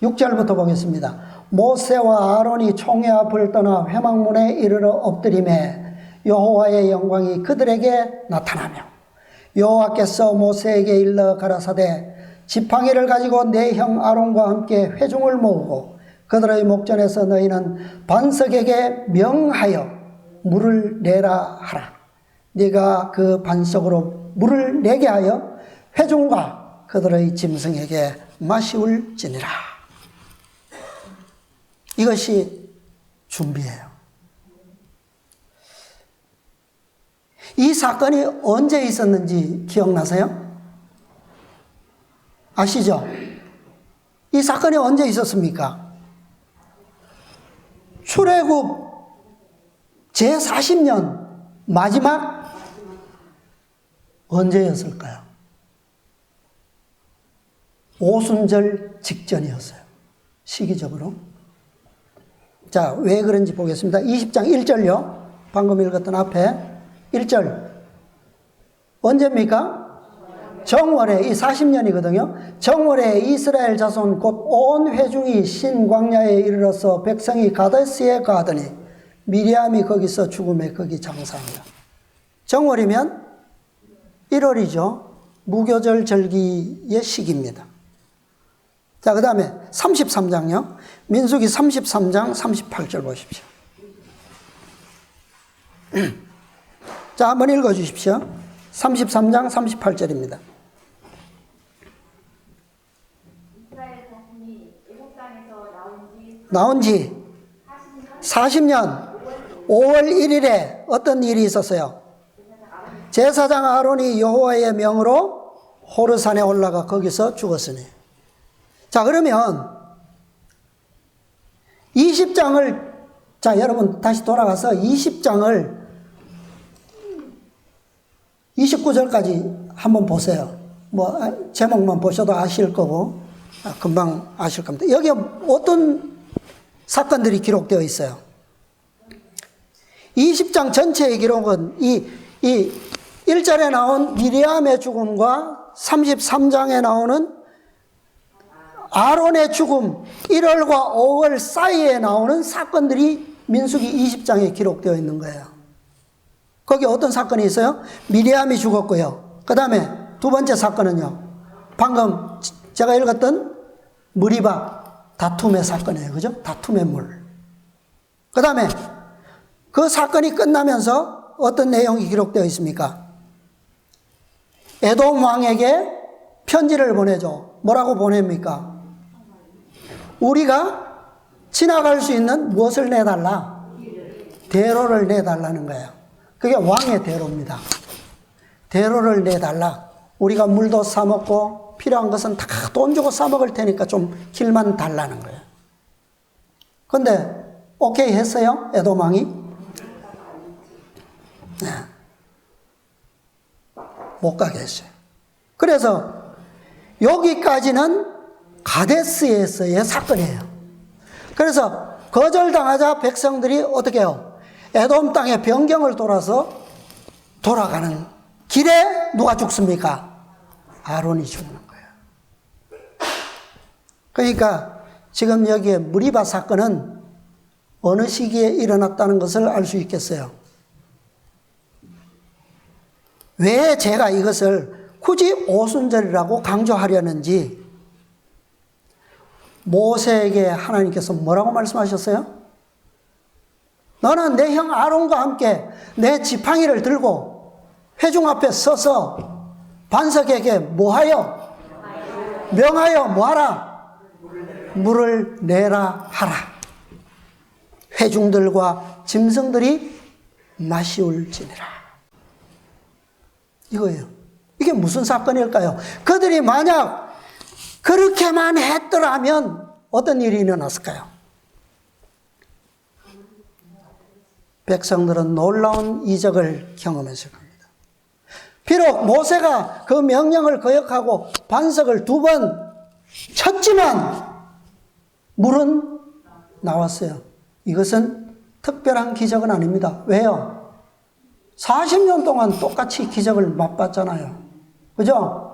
6절부터 보겠습니다. 모세와 아론이 총회 앞을 떠나 회막문에 이르러 엎드림에 여호와의 영광이 그들에게 나타나며 여호와께서 모세에게 일러 가라사대 지팡이를 가지고 내 형 아론과 함께 회중을 모으고 그들의 목전에서 너희는 반석에게 명하여 물을 내라 하라. 네가 그 반석으로 물을 내게 하여 회중과 그들의 짐승에게 마시울지니라. 이것이 준비예요. 이 사건이 언제 있었는지 기억나세요? 아시죠? 이 사건이 언제 있었습니까? 출애굽 제40년 마지막 언제였을까요? 오순절 직전이었어요. 시기적으로. 자, 왜 그런지 보겠습니다. 20장 1절요. 방금 읽었던 앞에 1절. 언제입니까? 정월에, 이 40년이거든요. 정월에 이스라엘 자손 곧 온 회중이 신광야에 이르러서 백성이 가데스에 가더니 미리암이 거기서 죽음에 거기 장사합니다. 정월이면 1월이죠. 무교절 절기의 시기입니다. 자, 그 다음에 33장요. 민수기 33장 38절 보십시오. 자, 한번 읽어 주십시오. 33장 38절입니다. 나온 지 40년 5월 1일에 어떤 일이 있었어요? 제사장 아론이 여호와의 명으로 호르산에 올라가 거기서 죽었으니. 자, 그러면 20장을, 자, 여러분 다시 돌아가서 20장을 29절까지 한번 보세요. 뭐 제목만 보셔도 아실 거고 금방 아실 겁니다. 여기에 어떤 사건들이 기록되어 있어요? 20장 전체의 기록은 이 1절에 나온 미리암의 죽음과 33장에 나오는 아론의 죽음, 1월과 5월 사이에 나오는 사건들이 민수기 20장에 기록되어 있는 거예요. 거기 어떤 사건이 있어요? 미리암이 죽었고요. 그 다음에 두 번째 사건은요, 방금 제가 읽었던 무리바 다툼의 사건이에요. 그죠? 다툼의 물. 그 다음에 그 사건이 끝나면서 어떤 내용이 기록되어 있습니까? 에돔 왕에게 편지를 보내죠. 뭐라고 보냅니까? 우리가 지나갈 수 있는 무엇을 내달라? 대로를 내달라는 거예요. 그게 왕의 대로입니다. 대로를 내달라. 우리가 물도 사먹고 필요한 것은 다 돈 주고 사먹을 테니까 좀 길만 달라는 거예요. 근데 오케이 했어요? 에돔 왕이? 네. 못 가게 했어요. 그래서 여기까지는 가데스에서의 사건이에요. 그래서 거절당하자 백성들이 어떻게 해요? 에돔 땅에 변경을 돌아서 돌아가는 길에 누가 죽습니까? 아론이 죽는 거예요. 그러니까 지금 여기에 무리바 사건은 어느 시기에 일어났다는 것을 알 수 있겠어요. 왜 제가 이것을 굳이 오순절이라고 강조하려는지, 모세에게 하나님께서 뭐라고 말씀하셨어요? 너는 내 형 아론과 함께 내 지팡이를 들고 회중 앞에 서서 반석에게 뭐하여? 명하여 뭐하라? 물을 내라 하라. 회중들과 짐승들이 마시울지니라. 이거예요. 이게 무슨 사건일까요? 그들이 만약 그렇게만 했더라면 어떤 일이 일어났을까요? 백성들은 놀라운 이적을 경험했을 겁니다. 비록 모세가 그 명령을 거역하고 반석을 2번 쳤지만 물은 나왔어요. 이것은 특별한 기적은 아닙니다. 왜요? 40년 동안 똑같이 기적을 맛봤잖아요. 그죠?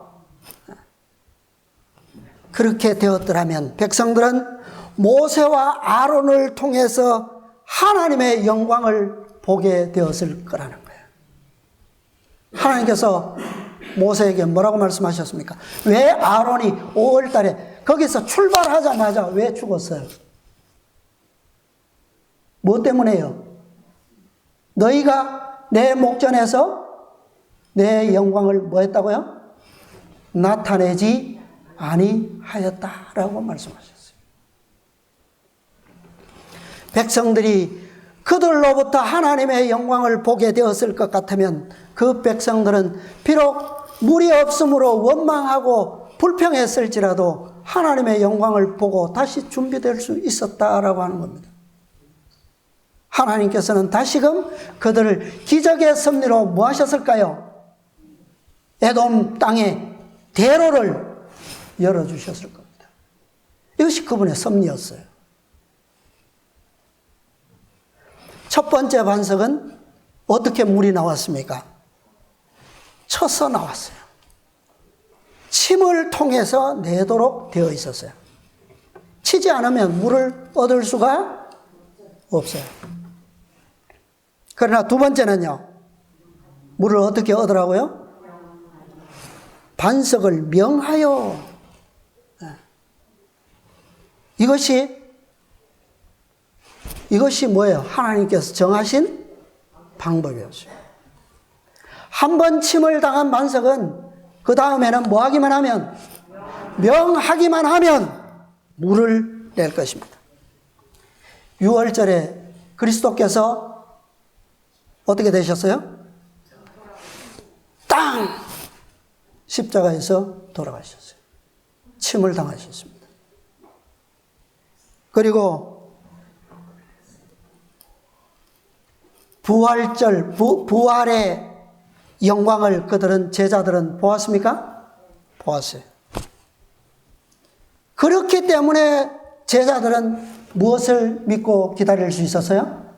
그렇게 되었더라면 백성들은 모세와 아론을 통해서 하나님의 영광을 보게 되었을 거라는 거예요. 하나님께서 모세에게 뭐라고 말씀하셨습니까? 왜 아론이 5월 달에 거기서 출발하자마자 왜 죽었어요? 뭐 때문에요? 너희가 내 목전에서 내 영광을 뭐 했다고요? 나타내지 아니하였다라고 말씀하셨어요. 백성들이 그들로부터 하나님의 영광을 보게 되었을 것 같으면 그 백성들은 비록 물이 없으므로 원망하고 불평했을지라도 하나님의 영광을 보고 다시 준비될 수 있었다라고 하는 겁니다. 하나님께서는 다시금 그들을 기적의 섭리로 뭐 하셨을까요? 에돔 땅에 대로를 열어주셨을 겁니다. 이것이 그분의 섭리였어요. 첫 번째 반석은 어떻게 물이 나왔습니까? 쳐서 나왔어요. 침을 통해서 내도록 되어 있었어요. 치지 않으면 물을 얻을 수가 없어요. 그러나 2번째는요. 물을 어떻게 얻으라고요? 반석을 명하여. 이것이 뭐예요? 하나님께서 정하신 방법이었어요. 한 번 침을 당한 반석은 그 다음에는 뭐 하기만 하면? 명하기만 하면 물을 낼 것입니다. 6월절에 그리스도께서 어떻게 되셨어요? 땅! 십자가에서 돌아가셨어요. 침을 당하셨습니다. 그리고 부활절, 부활의 영광을 제자들은 보았습니까? 보았어요. 그렇기 때문에 제자들은 무엇을 믿고 기다릴 수 있었어요?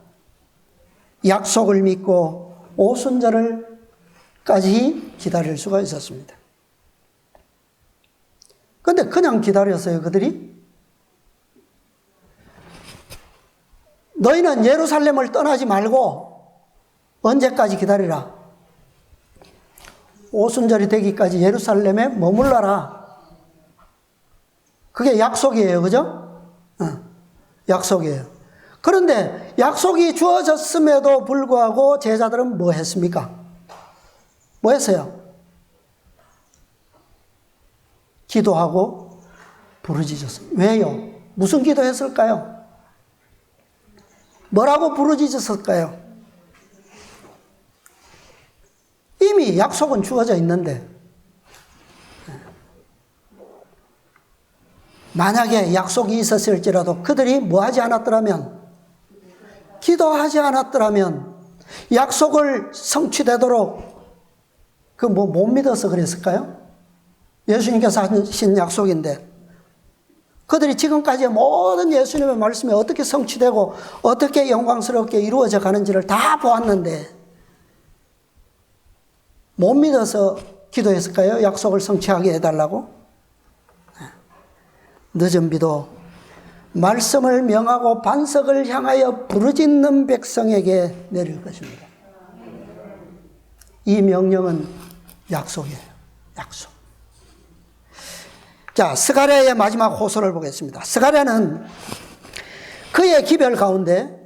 약속을 믿고 오순절을까지 기다릴 수가 있었습니다. 그런데 그냥 기다렸어요, 그들이? 너희는 예루살렘을 떠나지 말고 언제까지 기다리라? 오순절이 되기까지 예루살렘에 머물러라. 그게 약속이에요. 그죠? 약속이에요. 그런데 약속이 주어졌음에도 불구하고 제자들은 뭐 했습니까? 뭐 했어요? 기도하고 부르짖었어요. 왜요? 무슨 기도했을까요? 뭐라고 부르짖었을까요? 이미 약속은 주어져 있는데 만약에 약속이 있었을지라도 그들이 뭐 하지 않았더라면, 기도하지 않았더라면 약속을 성취되도록 못 믿어서 그랬을까요? 예수님께서 하신 약속인데 그들이 지금까지 모든 예수님의 말씀이 어떻게 성취되고 어떻게 영광스럽게 이루어져 가는지를 다 보았는데 못 믿어서 기도했을까요? 약속을 성취하게 해달라고? 늦은 비도 말씀을 명하고 반석을 향하여 부르짖는 백성에게 내릴 것입니다. 이 명령은 약속이에요. 약속. 자, 스가랴의 마지막 호소를 보겠습니다. 스가랴는 그의 기별 가운데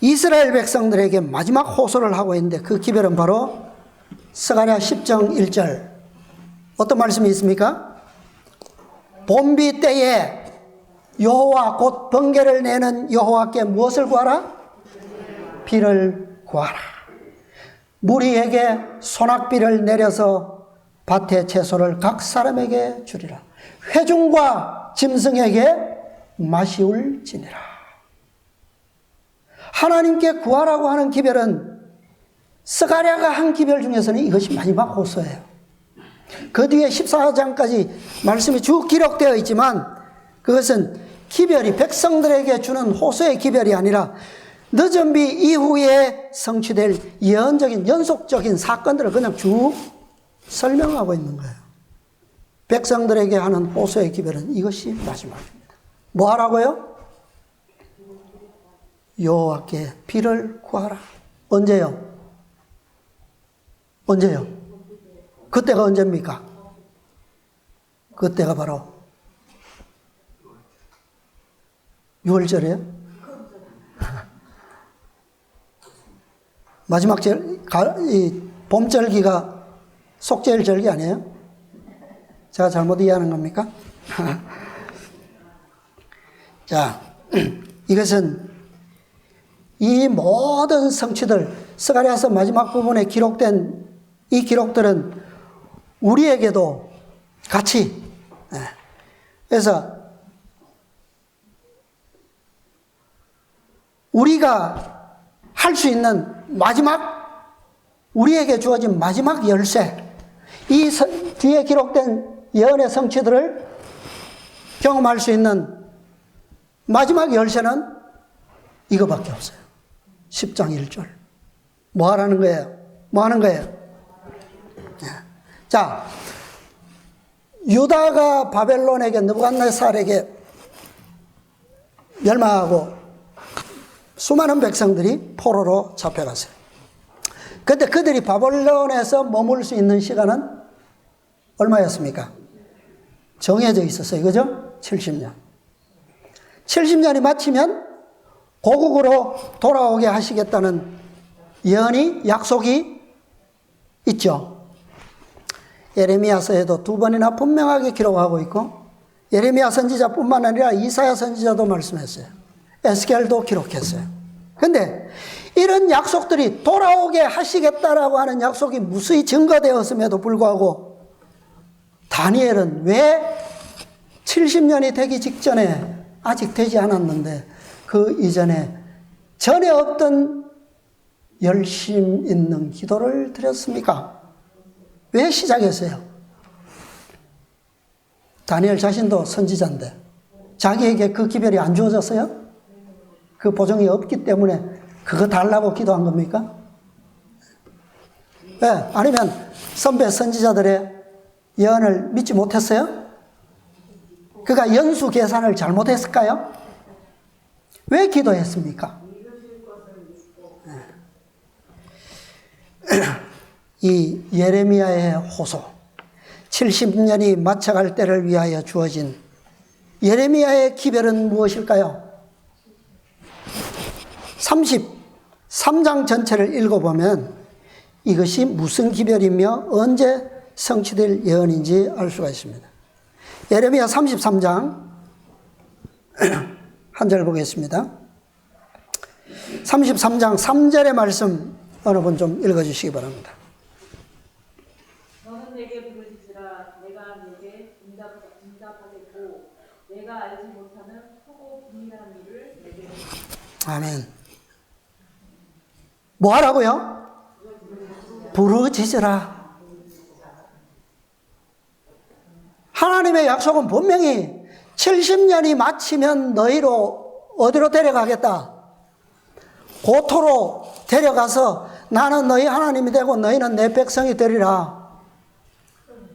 이스라엘 백성들에게 마지막 호소를 하고 있는데 그 기별은 바로 스가랴 10장 1절. 어떤 말씀이 있습니까? 봄비 때에 여호와 곧 번개를 내는 여호와께 무엇을 구하라? 비를 구하라. 무리에게 소낙비를 내려서 밭의 채소를 각 사람에게 주리라. 회중과 짐승에게 마시울지니라. 하나님께 구하라고 하는 기별은 스가랴가 한 기별 중에서는 이것이 마지막 호소예요. 그 뒤에 14장까지 말씀이 쭉 기록되어 있지만 그것은 기별이 백성들에게 주는 호소의 기별이 아니라 늦은 비 이후에 성취될 예언적인 연속적인 사건들을 그냥 쭉 설명하고 있는 거예요. 백성들에게 하는 호소의 기별은 이것이 마지막입니다. 뭐 하라고요? 여호와께 비를 구하라. 언제요? 언제요? 그때가 언제입니까? 그때가 바로 6월절이에요? 마지막 봄절기가 속죄일절기 아니에요? 제가 잘못 이해하는 겁니까? 자, 이것은 이 모든 성취들, 스가랴서 마지막 부분에 기록된 이 기록들은 우리에게도 같이, 그래서 우리가 할 수 있는 마지막, 우리에게 주어진 마지막 열쇠, 이 뒤에 기록된 예언의 성취들을 경험할 수 있는 마지막 열쇠는 이거밖에 없어요. 10장 1절. 뭐 하라는 거예요? 뭐 하는 거예요? 자, 유다가 바벨론에게, 느부갓네살에게 멸망하고 수많은 백성들이 포로로 잡혀갔어요. 그때 그들이 바벨론에서 머물 수 있는 시간은 얼마였습니까? 정해져 있었어요. 그죠? 70년. 70년이 마치면 고국으로 돌아오게 하시겠다는 예언이, 약속이 있죠. 예레미야서에도 2번이나 분명하게 기록하고 있고, 예레미야 선지자뿐만 아니라 이사야 선지자도 말씀했어요. 에스겔도 기록했어요. 그런데 이런 약속들이 돌아오게 하시겠다라고 하는 약속이 무수히 증거되었음에도 불구하고 다니엘은 왜 70년이 되기 직전에, 아직 되지 않았는데 그 이전에 전에 없던 열심 있는 기도를 드렸습니까? 왜 시작했어요? 다니엘 자신도 선지자인데 자기에게 그 기별이 안 주어졌어요? 그 보정이 없기 때문에 그거 달라고 기도한 겁니까? 왜? 아니면 선배 선지자들의 예언을 믿지 못했어요? 그가 연수 계산을 잘못했을까요? 왜 기도했습니까? 이 예레미야의 호소, 70년이 맞춰갈 때를 위하여 주어진 예레미야의 기별은 무엇일까요? 33장 전체를 읽어보면 이것이 무슨 기별이며 언제 성취될 예언인지 알 수가 있습니다. 예레미야 33장 한 절 보겠습니다. 33장 3절의 말씀 어느 분 좀 읽어주시기 바랍니다. 너는 내게 부르짖으라. 내가 내게 응답하겠고 내가 알지 못하는 크고 비밀한 일을 내게 아멘. 뭐 하라고요? 부르짖으라. 하나님의 약속은 분명히 70년이 마치면 너희로 어디로 데려가겠다? 고토로 데려가서 나는 너희 하나님이 되고 너희는 내 백성이 되리라.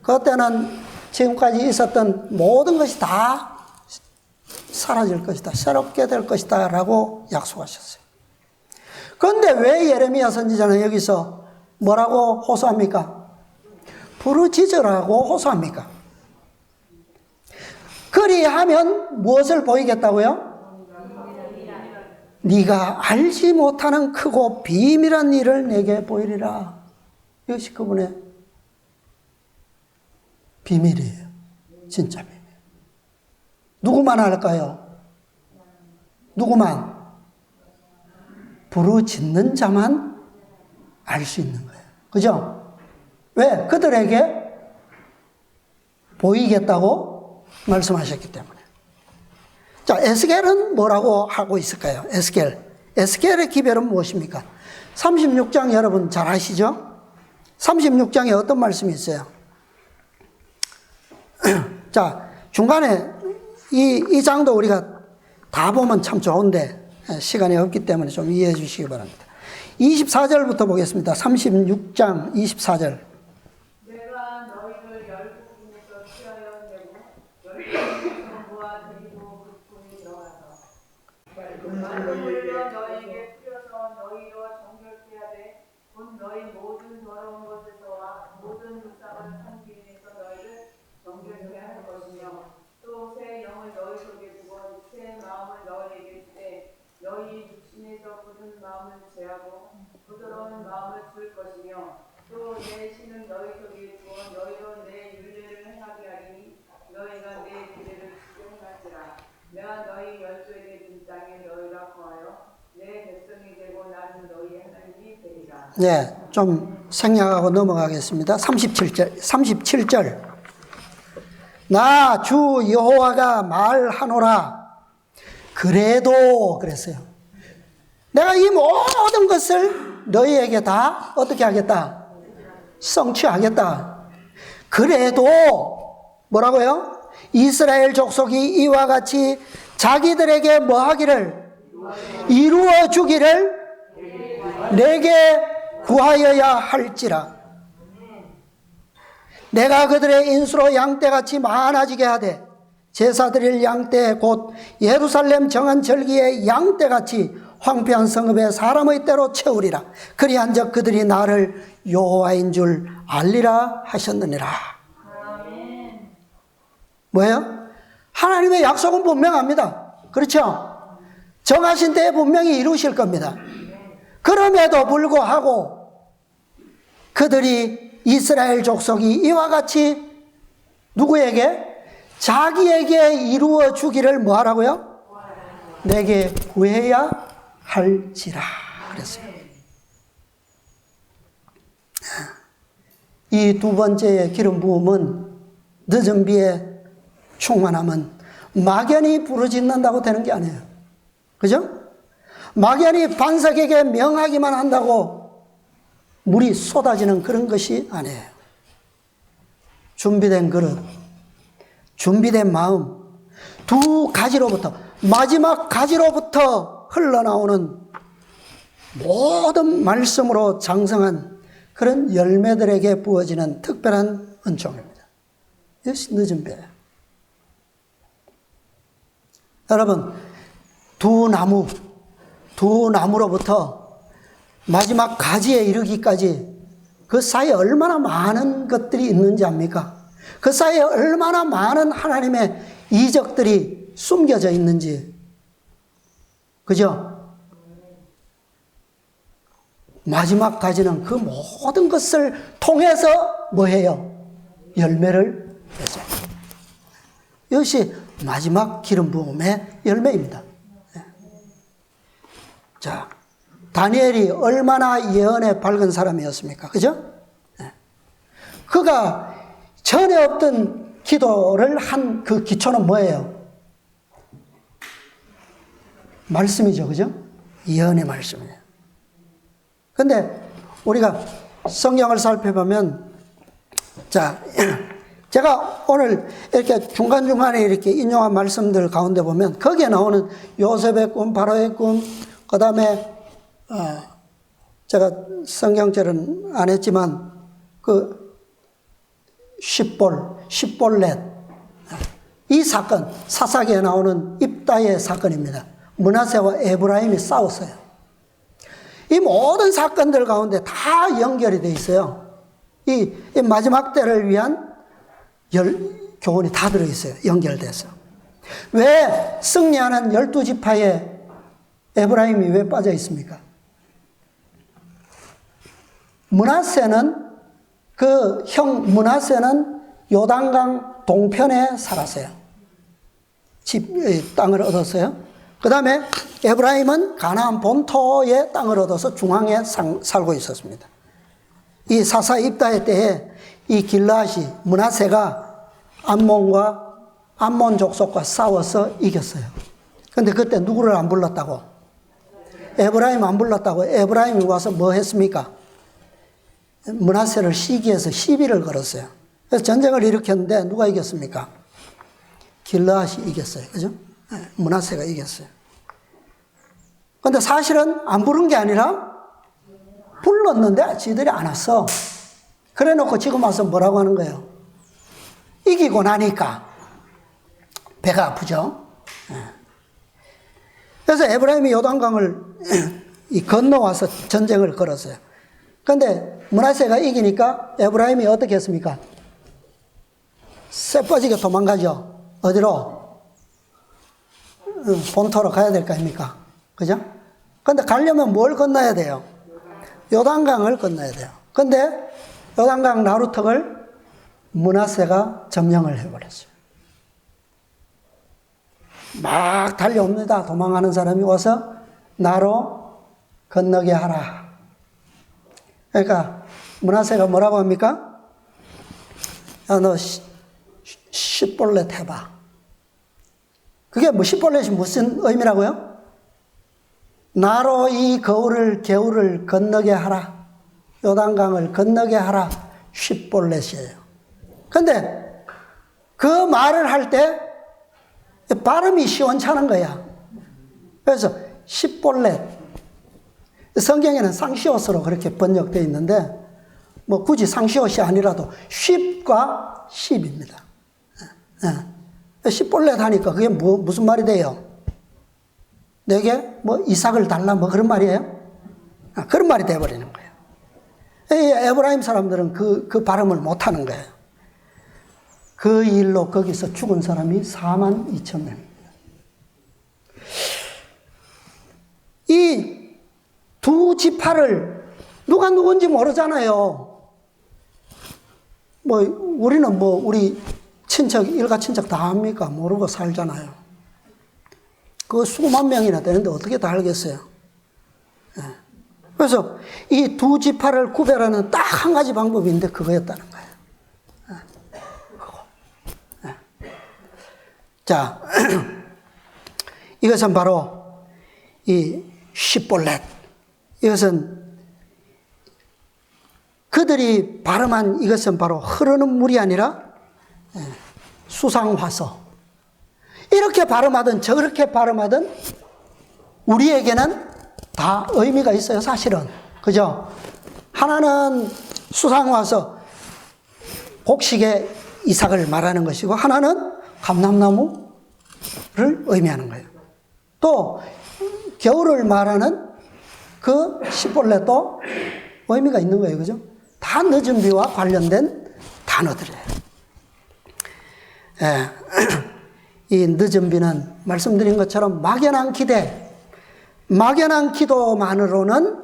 그때는 지금까지 있었던 모든 것이 다 사라질 것이다. 새롭게 될 것이다. 라고 약속하셨어요. 그런데 왜 예레미야 선지자는 여기서 뭐라고 호소합니까? 부르짖으라고 호소합니까? 그리하면 무엇을 보이겠다고요? 네가 알지 못하는 크고 비밀한 일을 내게 보이리라. 이것이 그분의 비밀이에요. 진짜 비밀. 누구만 알까요? 누구만? 부르짖는 자만 알 수 있는 거예요. 그죠? 왜? 그들에게 보이겠다고 말씀하셨기 때문에. 자, 에스겔은 뭐라고 하고 있을까요? 에스겔의 기별은 무엇입니까? 36장 여러분 잘 아시죠? 36장에 어떤 말씀이 있어요? 자, 중간에 이 장도 우리가 다 보면 참 좋은데 시간이 없기 때문에 좀 이해해 주시기 바랍니다. 24절부터 보겠습니다. 36장 24절. 내가 너희를 열국 중에서 취하여 내고 열국 모아 데리고 그 품에 들어가서 만물로 너희에게 뿌려서 너희로 정결케 하되 곧 너희 모든 더러운 것에서와 모든 불쌍한 상기에서 너희를 정결케 할 것이며 또 새 영을 너희 속에 두고 새 마음을 너희에게 주되 너희 육신에서 굳은 마음을 제하고 부드러운 마음을 줄 것이며 또 내 신은 너희 속에 두어 너희로 내 율례를 행하게 하리니 너희가 내 규례를 지켜 행할지라. 내가 너희 열조에게 준 땅에 너희가 거하여 내 백성이 되고 나는 너희 하나님이 되리라. 네, 좀 생략하고 넘어가겠습니다. 37절. 나 주 여호와가 말하노라. 그래도 그랬어요. 내가 이 모든 것을 너희에게 다 어떻게 하겠다? 성취하겠다. 그래도 뭐라고요? 이스라엘 족속이 이와 같이 자기들에게 뭐 하기를? 이루어 주기를 내게 구하여야 할지라. 내가 그들의 인수로 양떼같이 많아지게 하되 제사 드릴 양떼 곧 예루살렘 정한 절기의 양떼같이 황폐한 성읍에 사람의 때로 채우리라. 그리한즉 그들이 나를 여호와인 줄 알리라 하셨느니라. 뭐예요? 하나님의 약속은 분명합니다. 그렇죠? 정하신 때에 분명히 이루실 겁니다. 그럼에도 불구하고 그들이 이스라엘 족속이 이와 같이 누구에게? 자기에게 이루어 주기를 뭐 하라고요? 내게 구해야 할지라 그랬어요. 이 두 번째의 기름 부음은 늦은 비에 충만함은 막연히 부르짖는다고 되는 게 아니에요. 그죠? 막연히 반석에게 명하기만 한다고 물이 쏟아지는 그런 것이 아니에요. 준비된 그릇, 준비된 마음, 두 가지로부터, 마지막 가지로부터 흘러나오는 모든 말씀으로 장성한 그런 열매들에게 부어지는 특별한 은총입니다. 이것이 늦은 배예요. 여러분, 두 나무로부터 마지막 가지에 이르기까지 그 사이에 얼마나 많은 것들이 있는지 압니까? 그 사이에 얼마나 많은 하나님의 이적들이 숨겨져 있는지. 그죠? 마지막 가지는 그 모든 것을 통해서 뭐 해요? 열매를 맺어요. 이것이 마지막 기름 부음의 열매입니다. 자, 다니엘이 얼마나 예언에 밝은 사람이었습니까? 그죠? 그가 전에 없던 기도를 한 그 기초는 뭐예요? 말씀이죠. 그죠? 예언의 말씀이에요. 근데 우리가 성경을 살펴보면, 자, 제가 오늘 이렇게 중간중간에 이렇게 인용한 말씀들 가운데 보면 거기에 나오는 요셉의 꿈, 바로의 꿈, 그 다음에 제가 성경절은 안 했지만 그 십볼렛 이 사건, 사사기에 나오는 입다의 사건입니다. 므낫세와 에브라임이 싸웠어요. 이 모든 사건들 가운데 다 연결이 돼 있어요. 이 마지막 때를 위한 교훈이 다 들어있어요. 연결돼서. 왜 승리하는 12지파에 에브라임이 왜 빠져 있습니까? 므낫세는 그 형 므낫세는 요단강 동편에 살았어요. 땅을 얻었어요. 그 다음에 에브라임은 가나안 본토의 땅을 얻어서 중앙에 살고 있었습니다. 이 사사 입다의 때에 이 길라앗이 므낫세가 암몬 족속과 싸워서 이겼어요. 근데 그때 누구를 안 불렀다고? 에브라임 안 불렀다고? 에브라임이 와서 뭐 했습니까? 므낫세를 시기해서 시비를 걸었어요. 그래서 전쟁을 일으켰는데 누가 이겼습니까? 길르앗이 이겼어요. 그죠? 므낫세가 이겼어요. 근데 사실은 안 부른 게 아니라 불렀는데 지들이 안 왔어. 그래 놓고 지금 와서 뭐라고 하는 거예요? 이기고 나니까 배가 아프죠? 그래서 에브라임이 요단강을 건너와서 전쟁을 걸었어요. 그런데 므낫세가 이기니까 에브라임이 어떻게 했습니까? 쇠 빠지게 도망가죠. 어디로? 본토로 가야 될 거 아닙니까? 그죠? 근데 가려면 뭘 건너야 돼요? 요단강을 건너야 돼요. 근데 요단강 나루턱을 므낫세가 점령을 해버렸어요. 막 달려옵니다. 도망가는 사람이 와서 나로 건너게 하라. 그러니까 므낫세가 뭐라고 합니까? 야, 너 십볼렛 해봐. 그게 뭐 십볼렛이 무슨 의미라고요? 나로 이 겨울을 건너게 하라. 요단강을 건너게 하라. 십볼렛이에요. 근데 그 말을 할 때 발음이 시원찮은 거야. 그래서 십볼렛. 성경에는 상시옷으로 그렇게 번역되어 있는데 뭐 굳이 상시옷이 아니라도 십과 십입니다. 십볼렛 하니까 그게 무슨 말이 돼요? 내게 뭐 이삭을 달라 뭐 그런 말이에요? 그런 말이 돼버리는 거예요. 에브라임 사람들은 그 발음을 못하는 거예요. 그 일로 거기서 죽은 사람이 42,000명입니다. 이 두 지파를 누가 누군지 모르잖아요. 우리는 우리 친척, 일가 친척 다 압니까? 모르고 살잖아요. 그 수만 명이나 되는데 어떻게 다 알겠어요? 그래서 이 두 지파를 구별하는 딱 한 가지 방법인데 그거였다는 거예요. 자, 이것은 바로 이 십볼렛. 이것은 그들이 발음한 이것은 바로 흐르는 물이 아니라 수상화서. 이렇게 발음하든 저렇게 발음하든 우리에게는 다 의미가 있어요, 사실은. 그죠? 하나는 수상화서, 곡식의 이삭을 말하는 것이고, 하나는 감람나무를 의미하는 거예요. 또, 겨울을 말하는 그 십볼렛도 의미가 있는 거예요, 그죠? 다 늦은 비와 관련된 단어들이에요. 이 늦은 비는 말씀드린 것처럼 막연한 기대, 막연한 기도만으로는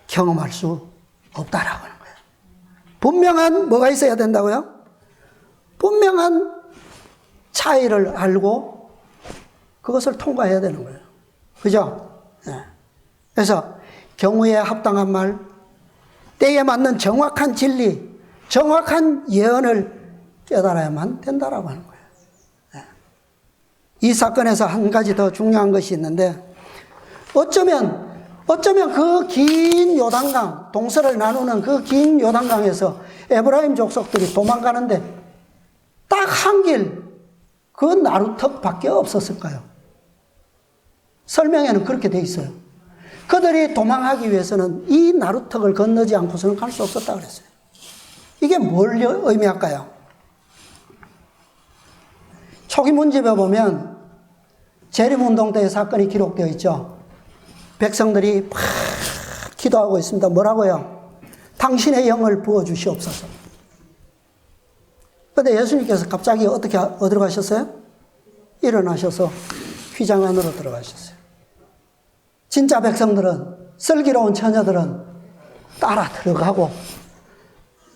경험할 수 없다라고 하는 거예요. 분명한 뭐가 있어야 된다고요? 분명한 차이를 알고 그것을 통과해야 되는 거예요. 그죠? 그래서 경우에 합당한 말, 때에 맞는 정확한 진리, 정확한 예언을 깨달아야만 된다라고 하는 거예요. 이 사건에서 한 가지 더 중요한 것이 있는데 어쩌면 그 긴 요단강, 동서를 나누는 그 긴 요단강에서 에브라임 족속들이 도망가는데 딱 한 길, 그 나루턱밖에 없었을까요? 설명에는 그렇게 돼 있어요. 그들이 도망하기 위해서는 이 나루턱을 건너지 않고서는 갈 수 없었다 그랬어요. 이게 뭘 의미할까요? 초기 문집에 보면 재림운동 때의 사건이 기록되어 있죠. 백성들이 막 기도하고 있습니다. 뭐라고요? 당신의 영을 부어주시옵소서. 그런데 예수님께서 갑자기 어디로 가셨어요? 일어나셔서 휘장 안으로 들어가셨어요. 진짜 백성들은, 슬기로운 처녀들은 따라 들어가고,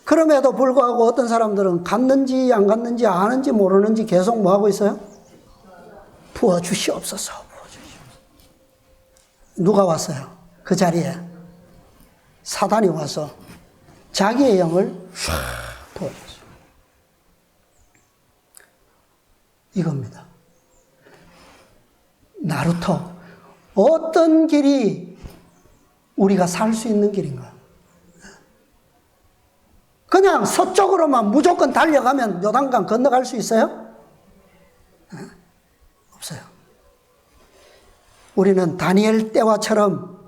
그럼에도 불구하고 어떤 사람들은 갔는지 안 갔는지 아는지 모르는지 계속 뭐 하고 있어요? 부어주시옵소서. 누가 왔어요? 그 자리에 사단이 와서 자기의 영을 쫙 부어줬어요. 이겁니다. 나루토. 어떤 길이 우리가 살 수 있는 길인가? 그냥 서쪽으로만 무조건 달려가면 요단강 건너갈 수 있어요? 없어요. 우리는 다니엘 때와처럼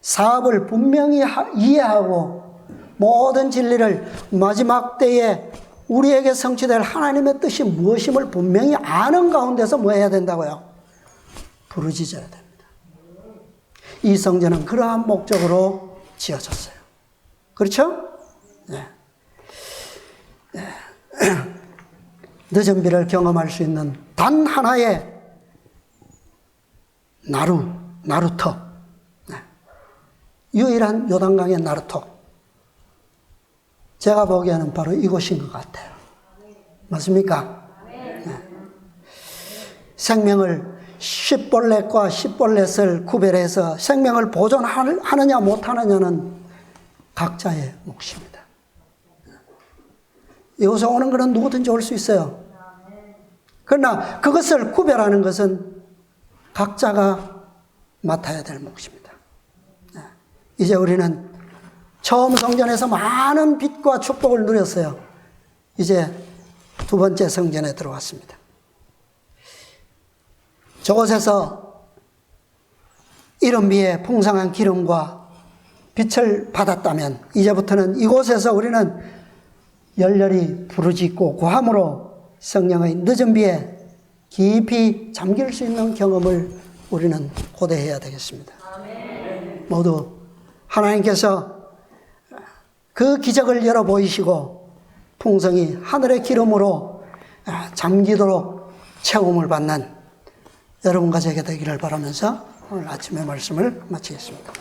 사업을 분명히 이해하고 모든 진리를 마지막 때에 우리에게 성취될 하나님의 뜻이 무엇임을 분명히 아는 가운데서 뭐 해야 된다고요? 부르짖어야 됩니다. 이 성전은 그러한 목적으로 지어졌어요. 그렇죠? 네. 네. 늦은 비를 경험할 수 있는 단 하나의 나루터. 네. 유일한 요단강의 나루터. 제가 보기에는 바로 이곳인 것 같아요. 맞습니까? 네. 생명을 씨볼렛과 씨볼렛을 구별해서 생명을 보존하느냐 못하느냐는 각자의 몫입니다. 이곳에 오는 것은 누구든지 올 수 있어요. 그러나 그것을 구별하는 것은 각자가 맡아야 될 몫입니다. 이제 우리는 처음 성전에서 많은 빛과 축복을 누렸어요. 이제 두 번째 성전에 들어왔습니다. 저곳에서 이른 비에 풍성한 기름과 빛을 받았다면 이제부터는 이곳에서 우리는 열렬히 부르짖고 고함으로 성령의 늦은 비에 깊이 잠길 수 있는 경험을 우리는 고대해야 되겠습니다. 모두 하나님께서 그 기적을 열어 보이시고 풍성이 하늘의 기름으로 잠기도록 채움을 받는 여러분과 제게 되기를 바라면서 오늘 아침의 말씀을 마치겠습니다.